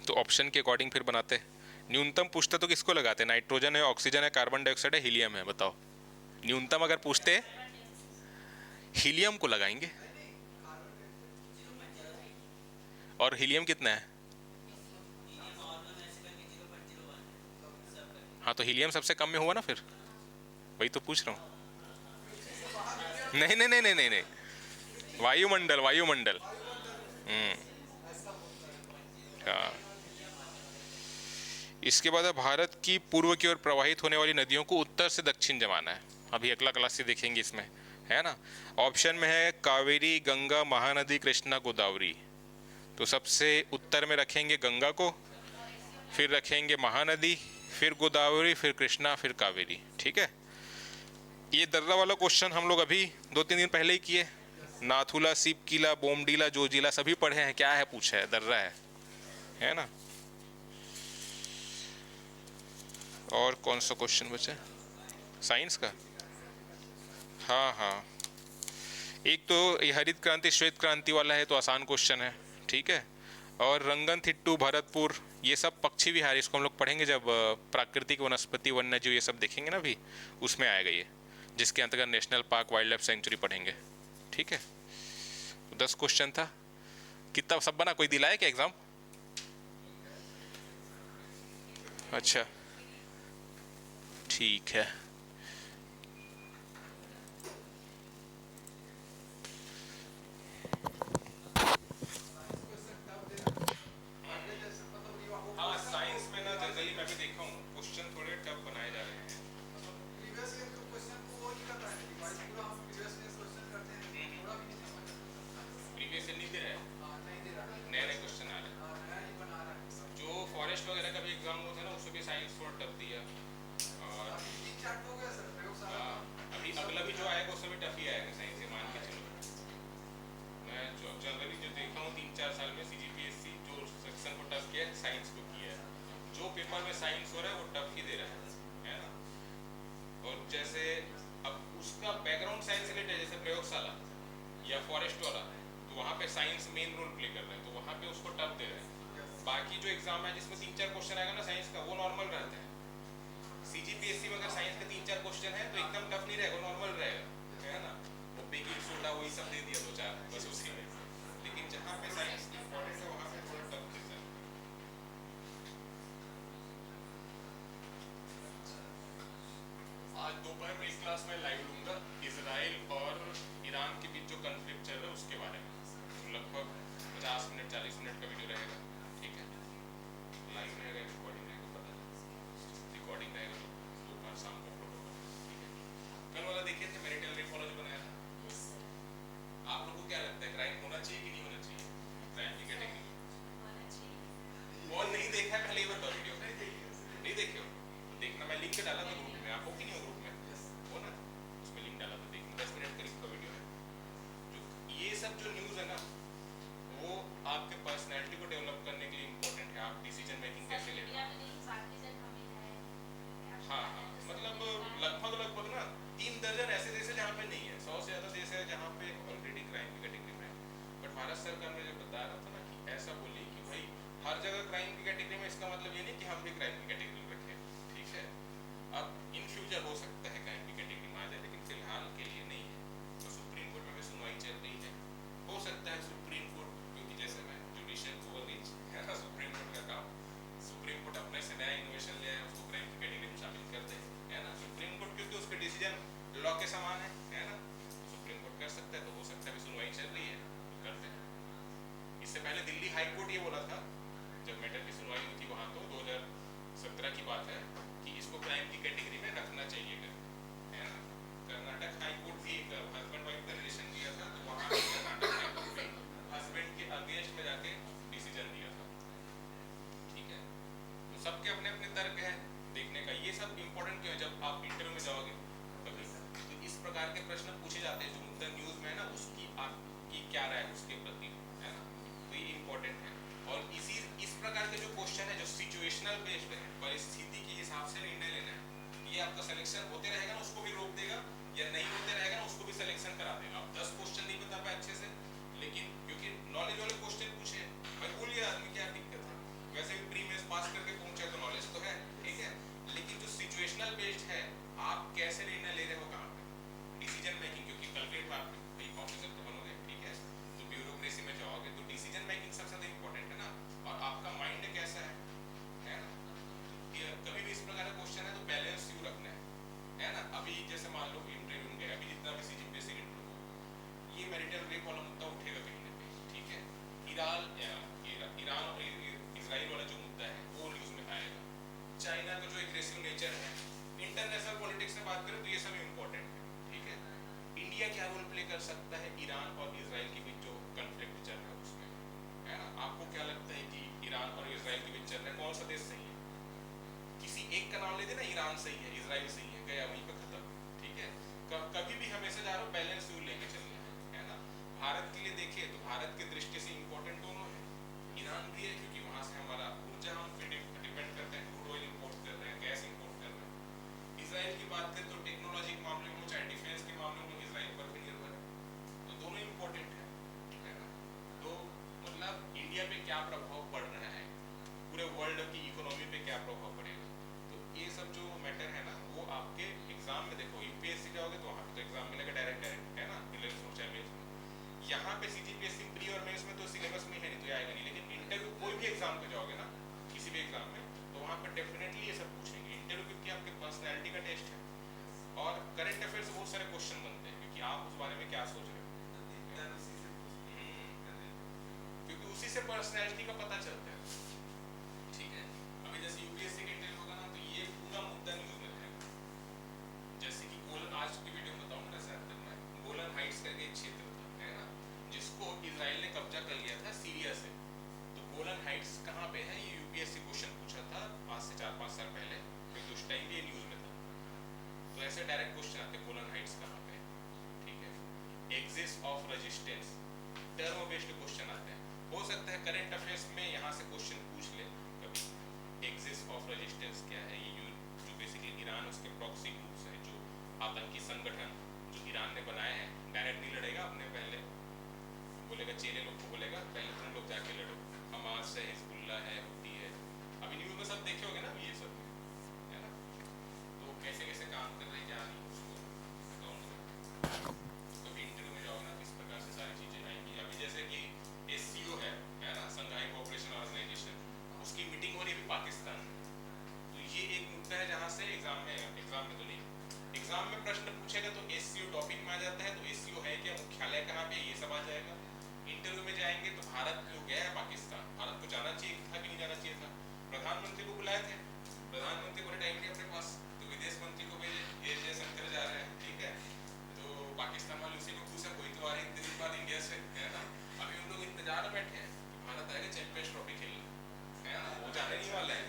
तो ऑप्शन के अकॉर्डिंग फिर बनाते। न्यूनतम पूछते तो किसको लगाते? नाइट्रोजन है, ऑक्सीजन है, कार्बन डाइऑक्साइड है, हीलियम है? बताओ। न्यूनतम अगर पूछते हीलियम को लगाएंगे। और हीलियम कितना है? हाँ, तो हीलियम सबसे कम में हुआ ना फिर, वही तो पूछ रहा हूँ। नहीं नहीं नहीं नहीं नहीं नहीं, वायुमंडल, वायुमंडल। हाँ। इसके बाद भारत की पूर्व की ओर प्रवाहित होने वाली नदियों को उत्तर से दक्षिण जमाना है। अभी अगला क्लास से देखेंगे इसमें, है ना। ऑप्शन में है कावेरी, गंगा, महानदी, कृष्णा, गोदावरी। तो सबसे उत्तर में रखेंगे गंगा को, फिर रखेंगे महानदी, फिर गोदावरी, फिर कृष्णा, फिर कावेरी। ठीक है, ये दर्रा वाला क्वेश्चन हम लोग अभी 2 3 दिन पहले ही किए। नाथुला, सीपकीला, बोमडीला, जोजिला सभी पढ़े हैं। क्या है पूछा है? दर्रा है ना। और कौन सा क्वेश्चन बचा? साइंस का। हाँ हाँ, एक तो ये हरित क्रांति श्वेत क्रांति वाला है, तो आसान क्वेश्चन है। ठीक है, और रंगन थिट्टू, भरतपुर, ये सब पक्षी विहार, इसको हम लोग पढ़ेंगे जब प्राकृतिक वनस्पति वन्यजीव ये सब देखेंगे ना, अभी उसमें आएगा ये, जिसके अंतर्गत national park, wild life sanctuary पढ़ेंगे। ठीक है, तो 10 क्वेश्चन था। कितना सब बना? कोई दिलाया क्या एग्जाम? अच्छा, ठीक है। हाँ, साइंस में ना जनरली मैं भी देखा हूँ क्वेश्चन थोड़े टफ बनाए जा रहे हैं। प्रीवियस नहीं दे रहा है, नए नए क्वेश्चन आ रहे हैं। जो फॉरेस्ट वगैरह का भी एग्जाम हुआ था ना, उसमें भी साइंस थोड़ा टफ दिया। और हाँ, अभी अगला भी जो आएगा उसमें भी टफ ही आएगा साइंस, ये मान के चलो। मैं जो जनरली जो देखा हूँ 3 4 साल में, CGPSC जो सेक्शन को टफ किया है, साइंस को किया है। जो पेपर में साइंस हो रहा है वो टफ ही दे रहा है ना। और जैसे अब उसका बैकग्राउंड साइंस रिलेटेड है, जैसे प्रयोगशाला या फॉरेस्ट वाला, तो वहाँ पे साइंस मेन रोल प्ले कर रहा है, तो वहाँ पे उसको टफ दे रहे हैं। बाकी जो एग्जाम है जिसमें 3 4 क्वेश्चन आएगा ना साइंस का, वो नॉर्मल रहता है। CGPSC में अगर साइंस के 3 4 क्वेश्चन है तो एकदम टफ नहीं रहेगा, नॉर्मल रहेगा, है ना। वो बेकिंग सोडा वही सब दे दिया 2 4 बस उसी में। लेकिन जहाँ पे साइंस इंपॉर्टेंट है वहाँ पे थोड़ा टफ देता है। आज दोपहर में इस क्लास में लाइव लूंगा इजराइल और ईरान के बीच जो कन्फ्लिक्ट चल रहा है उसके बारे में। तो लगभग 50 मिनट 40 मिनट का वीडियो रहेगा। ठीक है, लाइव रहेगा, रिकॉर्डिंग रहेगा, पता नहीं रिकॉर्डिंग रहेगा तो दोपहर शाम को अपलोड होगा। ठीक है, कल वाला देखिए थे मैरिटल रेप वाला जो बनाया था, आप लोगों को क्या लगता है क्राइम होना चाहिए कि नहीं होना चाहिए? क्राइम की कैटेगरी में कौन नहीं देखा है पहले ये बताओ? वीडियो नहीं देखे हो? देखना, मैं लिंक डाला था ग्रुप में, आप हो कि नहीं हो ग्रुप में? हो ना, उसमें लिंक डाला था, देखना 10 मिनट करीब का वीडियो है। जो ये सब जो न्यूज़ है ना, वो आपके पर्सनैलिटी को डेवलप करने के लिए इम्पोर्टेंट है। आप डिसीजन मेकिंग कैसे ले रहे हो। हाँ हाँ, मतलब लगभग लगभग ना 3 दर्जन ऐसे देश है जहाँ पे नहीं है, 100 से ज़्यादा देश है जहाँ पे ऑलरेडी क्राइम की कैटेगरी में है। बट भारत सरकार ने जो बता रहा था ना कि ऐसा बोली कि भाई हर जगह क्राइम की कैटेगरी में, इसका मतलब ये नहीं कि हम भी क्राइम की कैटेगरी में रखें। ठीक है, अब इन फ्यूचर हो सकता है क्राइम की कैटेगरी में आ जाए, लेकिन फिलहाल के लिए नहीं है। तो सुप्रीम कोर्ट में भी सुनवाई चल रही है, हो सकता है सुप्रीम कोर्ट, क्योंकि जैसे मैं जुडिशियल ओवररीच है ना सुप्रीम कोर्ट का काम, सुप्रीम कोर्ट अपने से नया इनोवेशन ले आए, उसको क्राइम है तो हो सकता है अभी सुनवाई चल रही है तो करते हैं। इससे पहले दिल्ली हाई कोर्ट ये बोला था जब मैटर की सुनवाई हुई थी वहाँ, तो 2017 की बात है, कि इसको क्राइम की कैटेगरी में रखना चाहिए करके, है ना। कर्नाटक हाई कोर्ट भी एक हस्बैंड वाइफ का रिलेशन दिया था, तो वहाँ कर्नाटक हाई कोर्ट भी हस्बैंड के अगेंस्ट में जाके डिसीजन दिया था। ठीक है, तो सबके अपने अपने तर्क है देखने का। ये सब इंपॉर्टेंट क्यों है, जब आप इंटरव्यू में जाओगे कभी तो इस प्रकार के प्रश्न पूछे जाते हैं जो मुद्दा न्यूज में है ना, उसकी आपकी क्या राय है उसके प्रति, है ना। तो ये इंपॉर्टेंट है। और इस प्रकार के जो क्वेश्चन है जो सिचुएशनल बेस्ड है, परिस्थिति के हिसाब से निर्णय लेना है, ये आपका सिलेक्शन होते रहेगा ना, उसको भी रोक देगा, या नहीं होते रहेगा ना उसको भी सिलेक्शन करा देगा। आप 10 क्वेश्चन नहीं बता पाए अच्छे से, लेकिन क्योंकि नॉलेज वाले क्वेश्चन पूछे, भाई बोलिए आदमी क्या दिक्कत है, वैसे भी प्री मेंस पास करके पहुंचे तो नॉलेज तो है, ठीक है। लेकिन जो सिचुएशनल बेस्ड है, आप कैसे निर्णय ले रहे हो, कहाँ पे डिसीजन मेकिंग, क्योंकि कल्प्रिट आप एक ऑफिसर तो बनोगे, ठीक है, तो ब्यूरोक्रेसी में जाओगे तो डिसीजन मेकिंग सबसे ज्यादा इंपॉर्टेंट है ना। और आपका माइंड कैसा है ना। कभी भी इस प्रकार का क्वेश्चन है तो बैलेंस यू रखना है ना। अभी जैसे मान लो इंटरव्यू में गए, अभी जितना भी सीजीपीएससी इंटरव्यू, ये मैरिटल रेप वाला मुद्दा उठेगा कहीं ना कहीं, ठीक है। ईरान और इजराइल वाला जो मुद्दा है वो न्यूज में आएगा। चाइना का जो एग्रेसिव नेचर है, इंटरनेशनल पॉलिटिक्स में बात करें तो ये सब इम्पोर्टेंट है, ठीक है। इंडिया क्या रोल प्ले कर सकता है ईरान और इजराइल के बीच जो कन्फ्लिक्ट चल रहा है उसमें, है ना। आपको क्या लगता है कि ईरान और इजराइल के बीच चल रहा है, कौन सा देश सही है? किसी एक का नाम ले देना, ईरान सही है, इजराइल सही है, गया वहीं पे खत्म, ठीक है। कभी भी हमेशा जा रहा हो बैलेंस व्यू लेके चलना है ना। भारत के लिए देखिए तो भारत की दृष्टि से इंपॉर्टेंट दोनों है, ईरान भी है क्योंकि वहां से हमारा ऊर्जा हम डिपेंड करते हैं, क्रूड ऑयल इंपोर्ट कर रहे हैं, गैस इंपोर्ट कर रहे हैं। इजराइल की बात करें तो टेक्नोलॉजी के मामले में चाहे डिफेंस के मामले में इजराइल पर भी निर्भर है, तो दोनों इंपॉर्टेंट है ना। तो मतलब इंडिया पे क्या प्रभाव पड़ रहा है, पूरे वर्ल्ड की इकोनॉमी पे क्या प्रभाव पड़ेगा, तो ये सब जो मैटर है ना वो आपके एग्जाम में देखो। यूपीएससी जाओगे तो वहाँ पे तो एग्जाम मिलेगा डायरेक्ट, है ना, प्रीलिम्स और मेंस में। यहाँ पे सीजीपीएससी प्री और मेंस में तो सिलेबस में है नहीं तो आएगा नहीं, लेकिन इंटरव्यू कोई भी एग्जाम पे जाओगे ना, किसी भी एग्जाम में, तो वहाँ पर डेफिनेटली ये सब पूछेंगे। इंटरव्यू क्योंकि आपके पर्सनैलिटी का टेस्ट है, और करंट अफेयर से बहुत सारे क्वेश्चन बनते हैं क्योंकि आप उस बारे में क्या सोच रहे हो, क्योंकि उसी से पर्सनैलिटी का पता चलता है, ठीक है। अभी जैसे यूपीएससी का इंटरव्यू होगा ना तो ये पूरा मुद्दा न्यूज में रहेगा। जैसे कि गोलन, आज की वीडियो में बताऊंगा ना शायद तक मैं, गोलन हाइट्स करके एक क्षेत्र था, है ना, जिसको इजराइल ने कब्जा कर लिया था सीरिया से। तो गोलन हाइट्स कहाँ पे है, ये यूपीएससी क्वेश्चन पूछा था आज से 4-5 साल पहले, क्योंकि उस टाइम ये न्यूज में था। तो ऐसे डायरेक्ट क्वेश्चन आते हैं, गोलन हाइट्स कहाँ पे, ठीक है। Axis of resistance, term based question आते हैं। हो सकता है करंट अफेयर्स में यहाँ से क्वेश्चन पूछ ले कभी, एक्सिस ऑफ रेजिस्टेंस क्या है। ये जो बेसिकली ईरान उसके प्रॉक्सी ग्रुप्स है, जो आतंकी संगठन जो ईरान ने बनाए हैं, डायरेक्ट नहीं लड़ेगा, अपने पहले बोलेगा चेले लोग को बोलेगा पहले तुम लोग जाके लड़ो, हमास है, हिजबुल्लाह है, हुती है, अभी न्यूज़ में सब देखे होगे ना ये सब, है ना। तो कैसे कैसे काम कर रहे हैं क्या नहीं उसको अकाउंट में, कभी इंटरव्यू में जाओगे ना इस प्रकार से सारी चीज़ें आएंगी। अभी जैसे कि SCO है ना, संघाई कोऑपरेशन ऑर्गेनाइजेशन, उसकी मीटिंग हो रही है पाकिस्तान में। तो ये एक मुद्दा है जहाँ से एग्जाम में तो नहीं, एग्जाम में प्रश्न पूछेगा तो SCO टॉपिक में आ जाता है। तो SCO है क्या, मुख्यालय कहाँ पे, ये सब आ जाएगा। इंटरव्यू में जाएंगे तो भारत जो गया है पाकिस्तान, भारत को जाना चाहिए था कि नहीं जाना चाहिए था, प्रधानमंत्री को बुलाए थे, प्रधानमंत्री बोले टाइम नहीं अपने पास, तो विदेश मंत्री को भेजे, जयशंकर जा रहे हैं, ठीक है। तो पाकिस्तान वाले उसी को पूछा कोई तो आ रही इतने दिन बाद इंडिया से, है ना। अभी उन लोग इंतजार में बैठे हैं तो भारत आएगा चैंपियंस ट्रॉफी खेलने, है ना, वो जाने नहीं वाला है।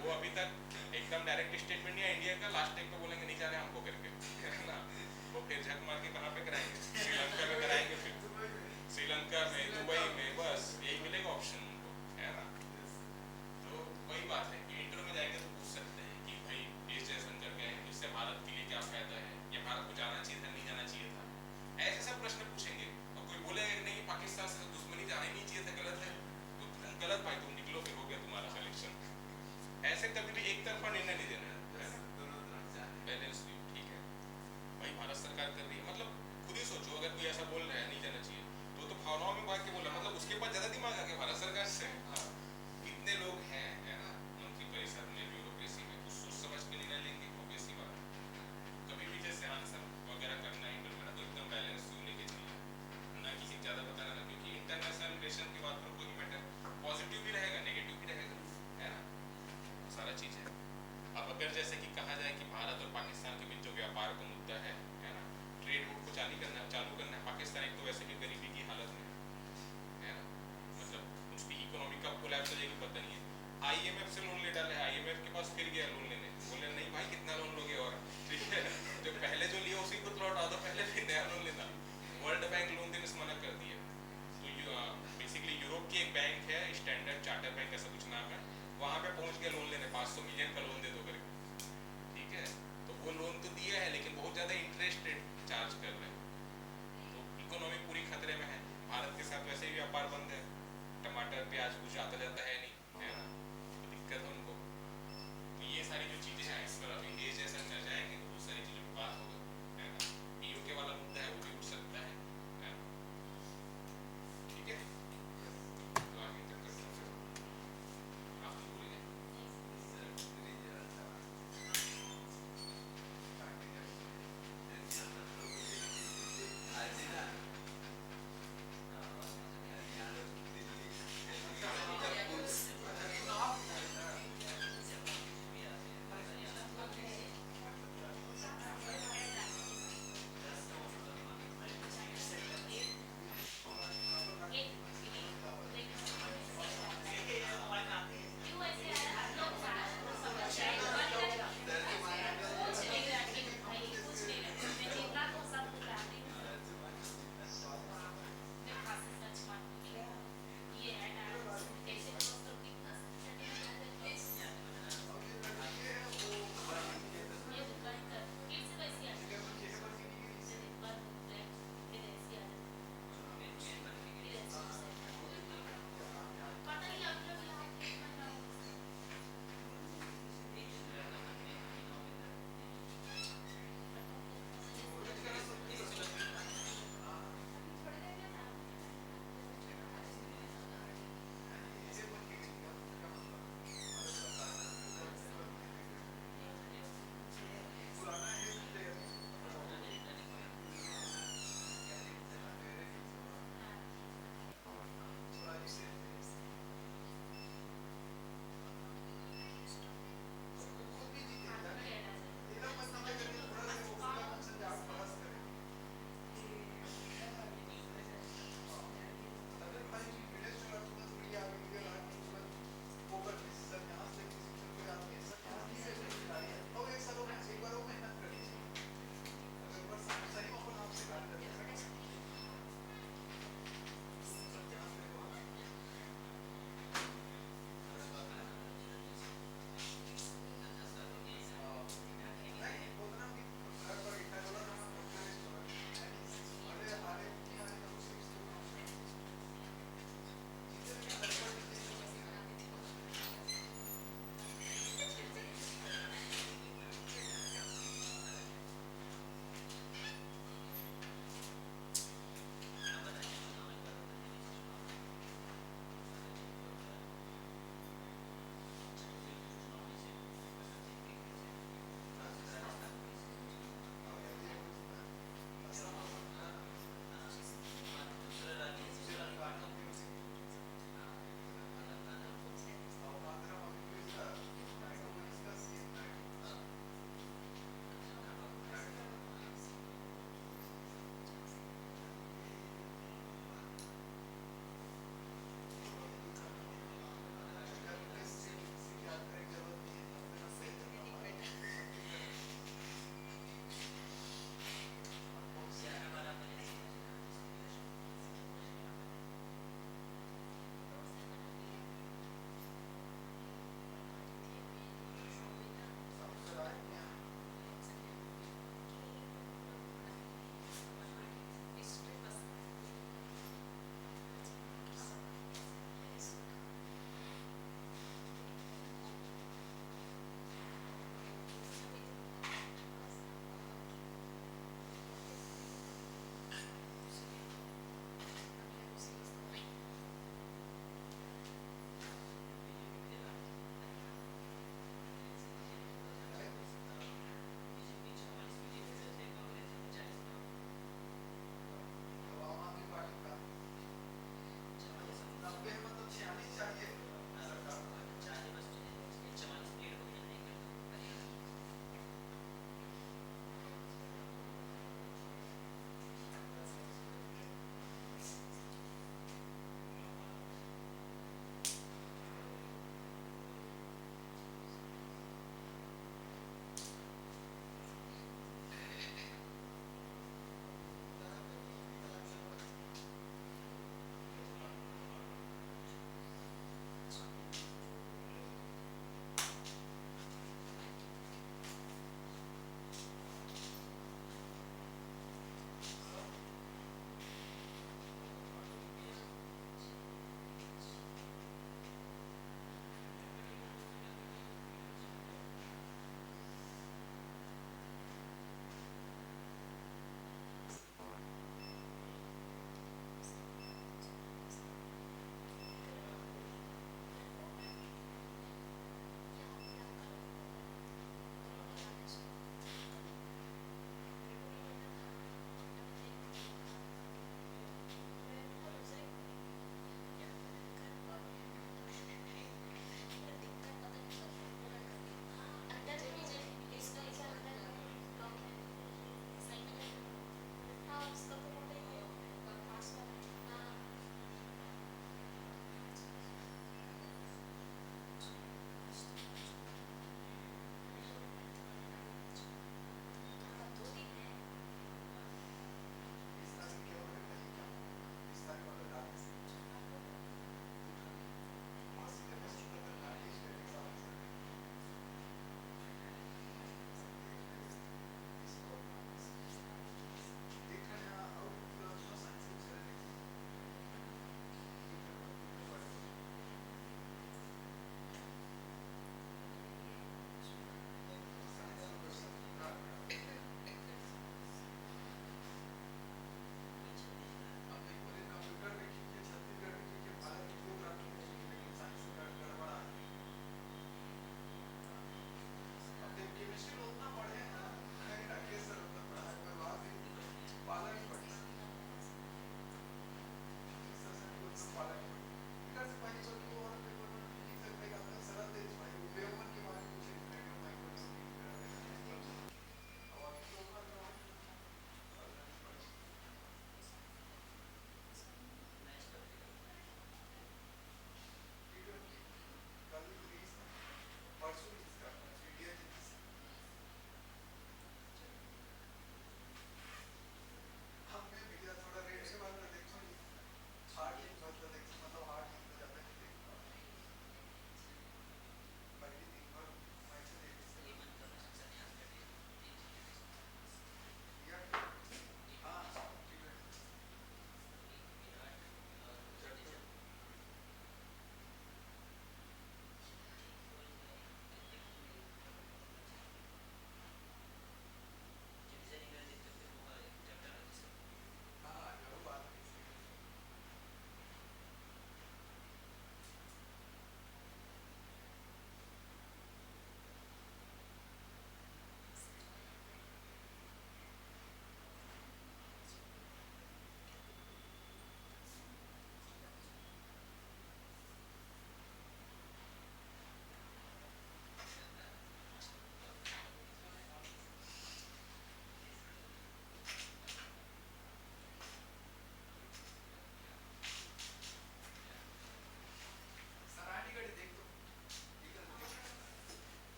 वो अभी तक एकदम डायरेक्ट स्टेटमेंट नहीं है इंडिया का, लास्ट टाइम पे बोलेंगे नहीं जा रहे हमको करके, है ना। वो फिर झक मार के कहाँ पे कराएंगे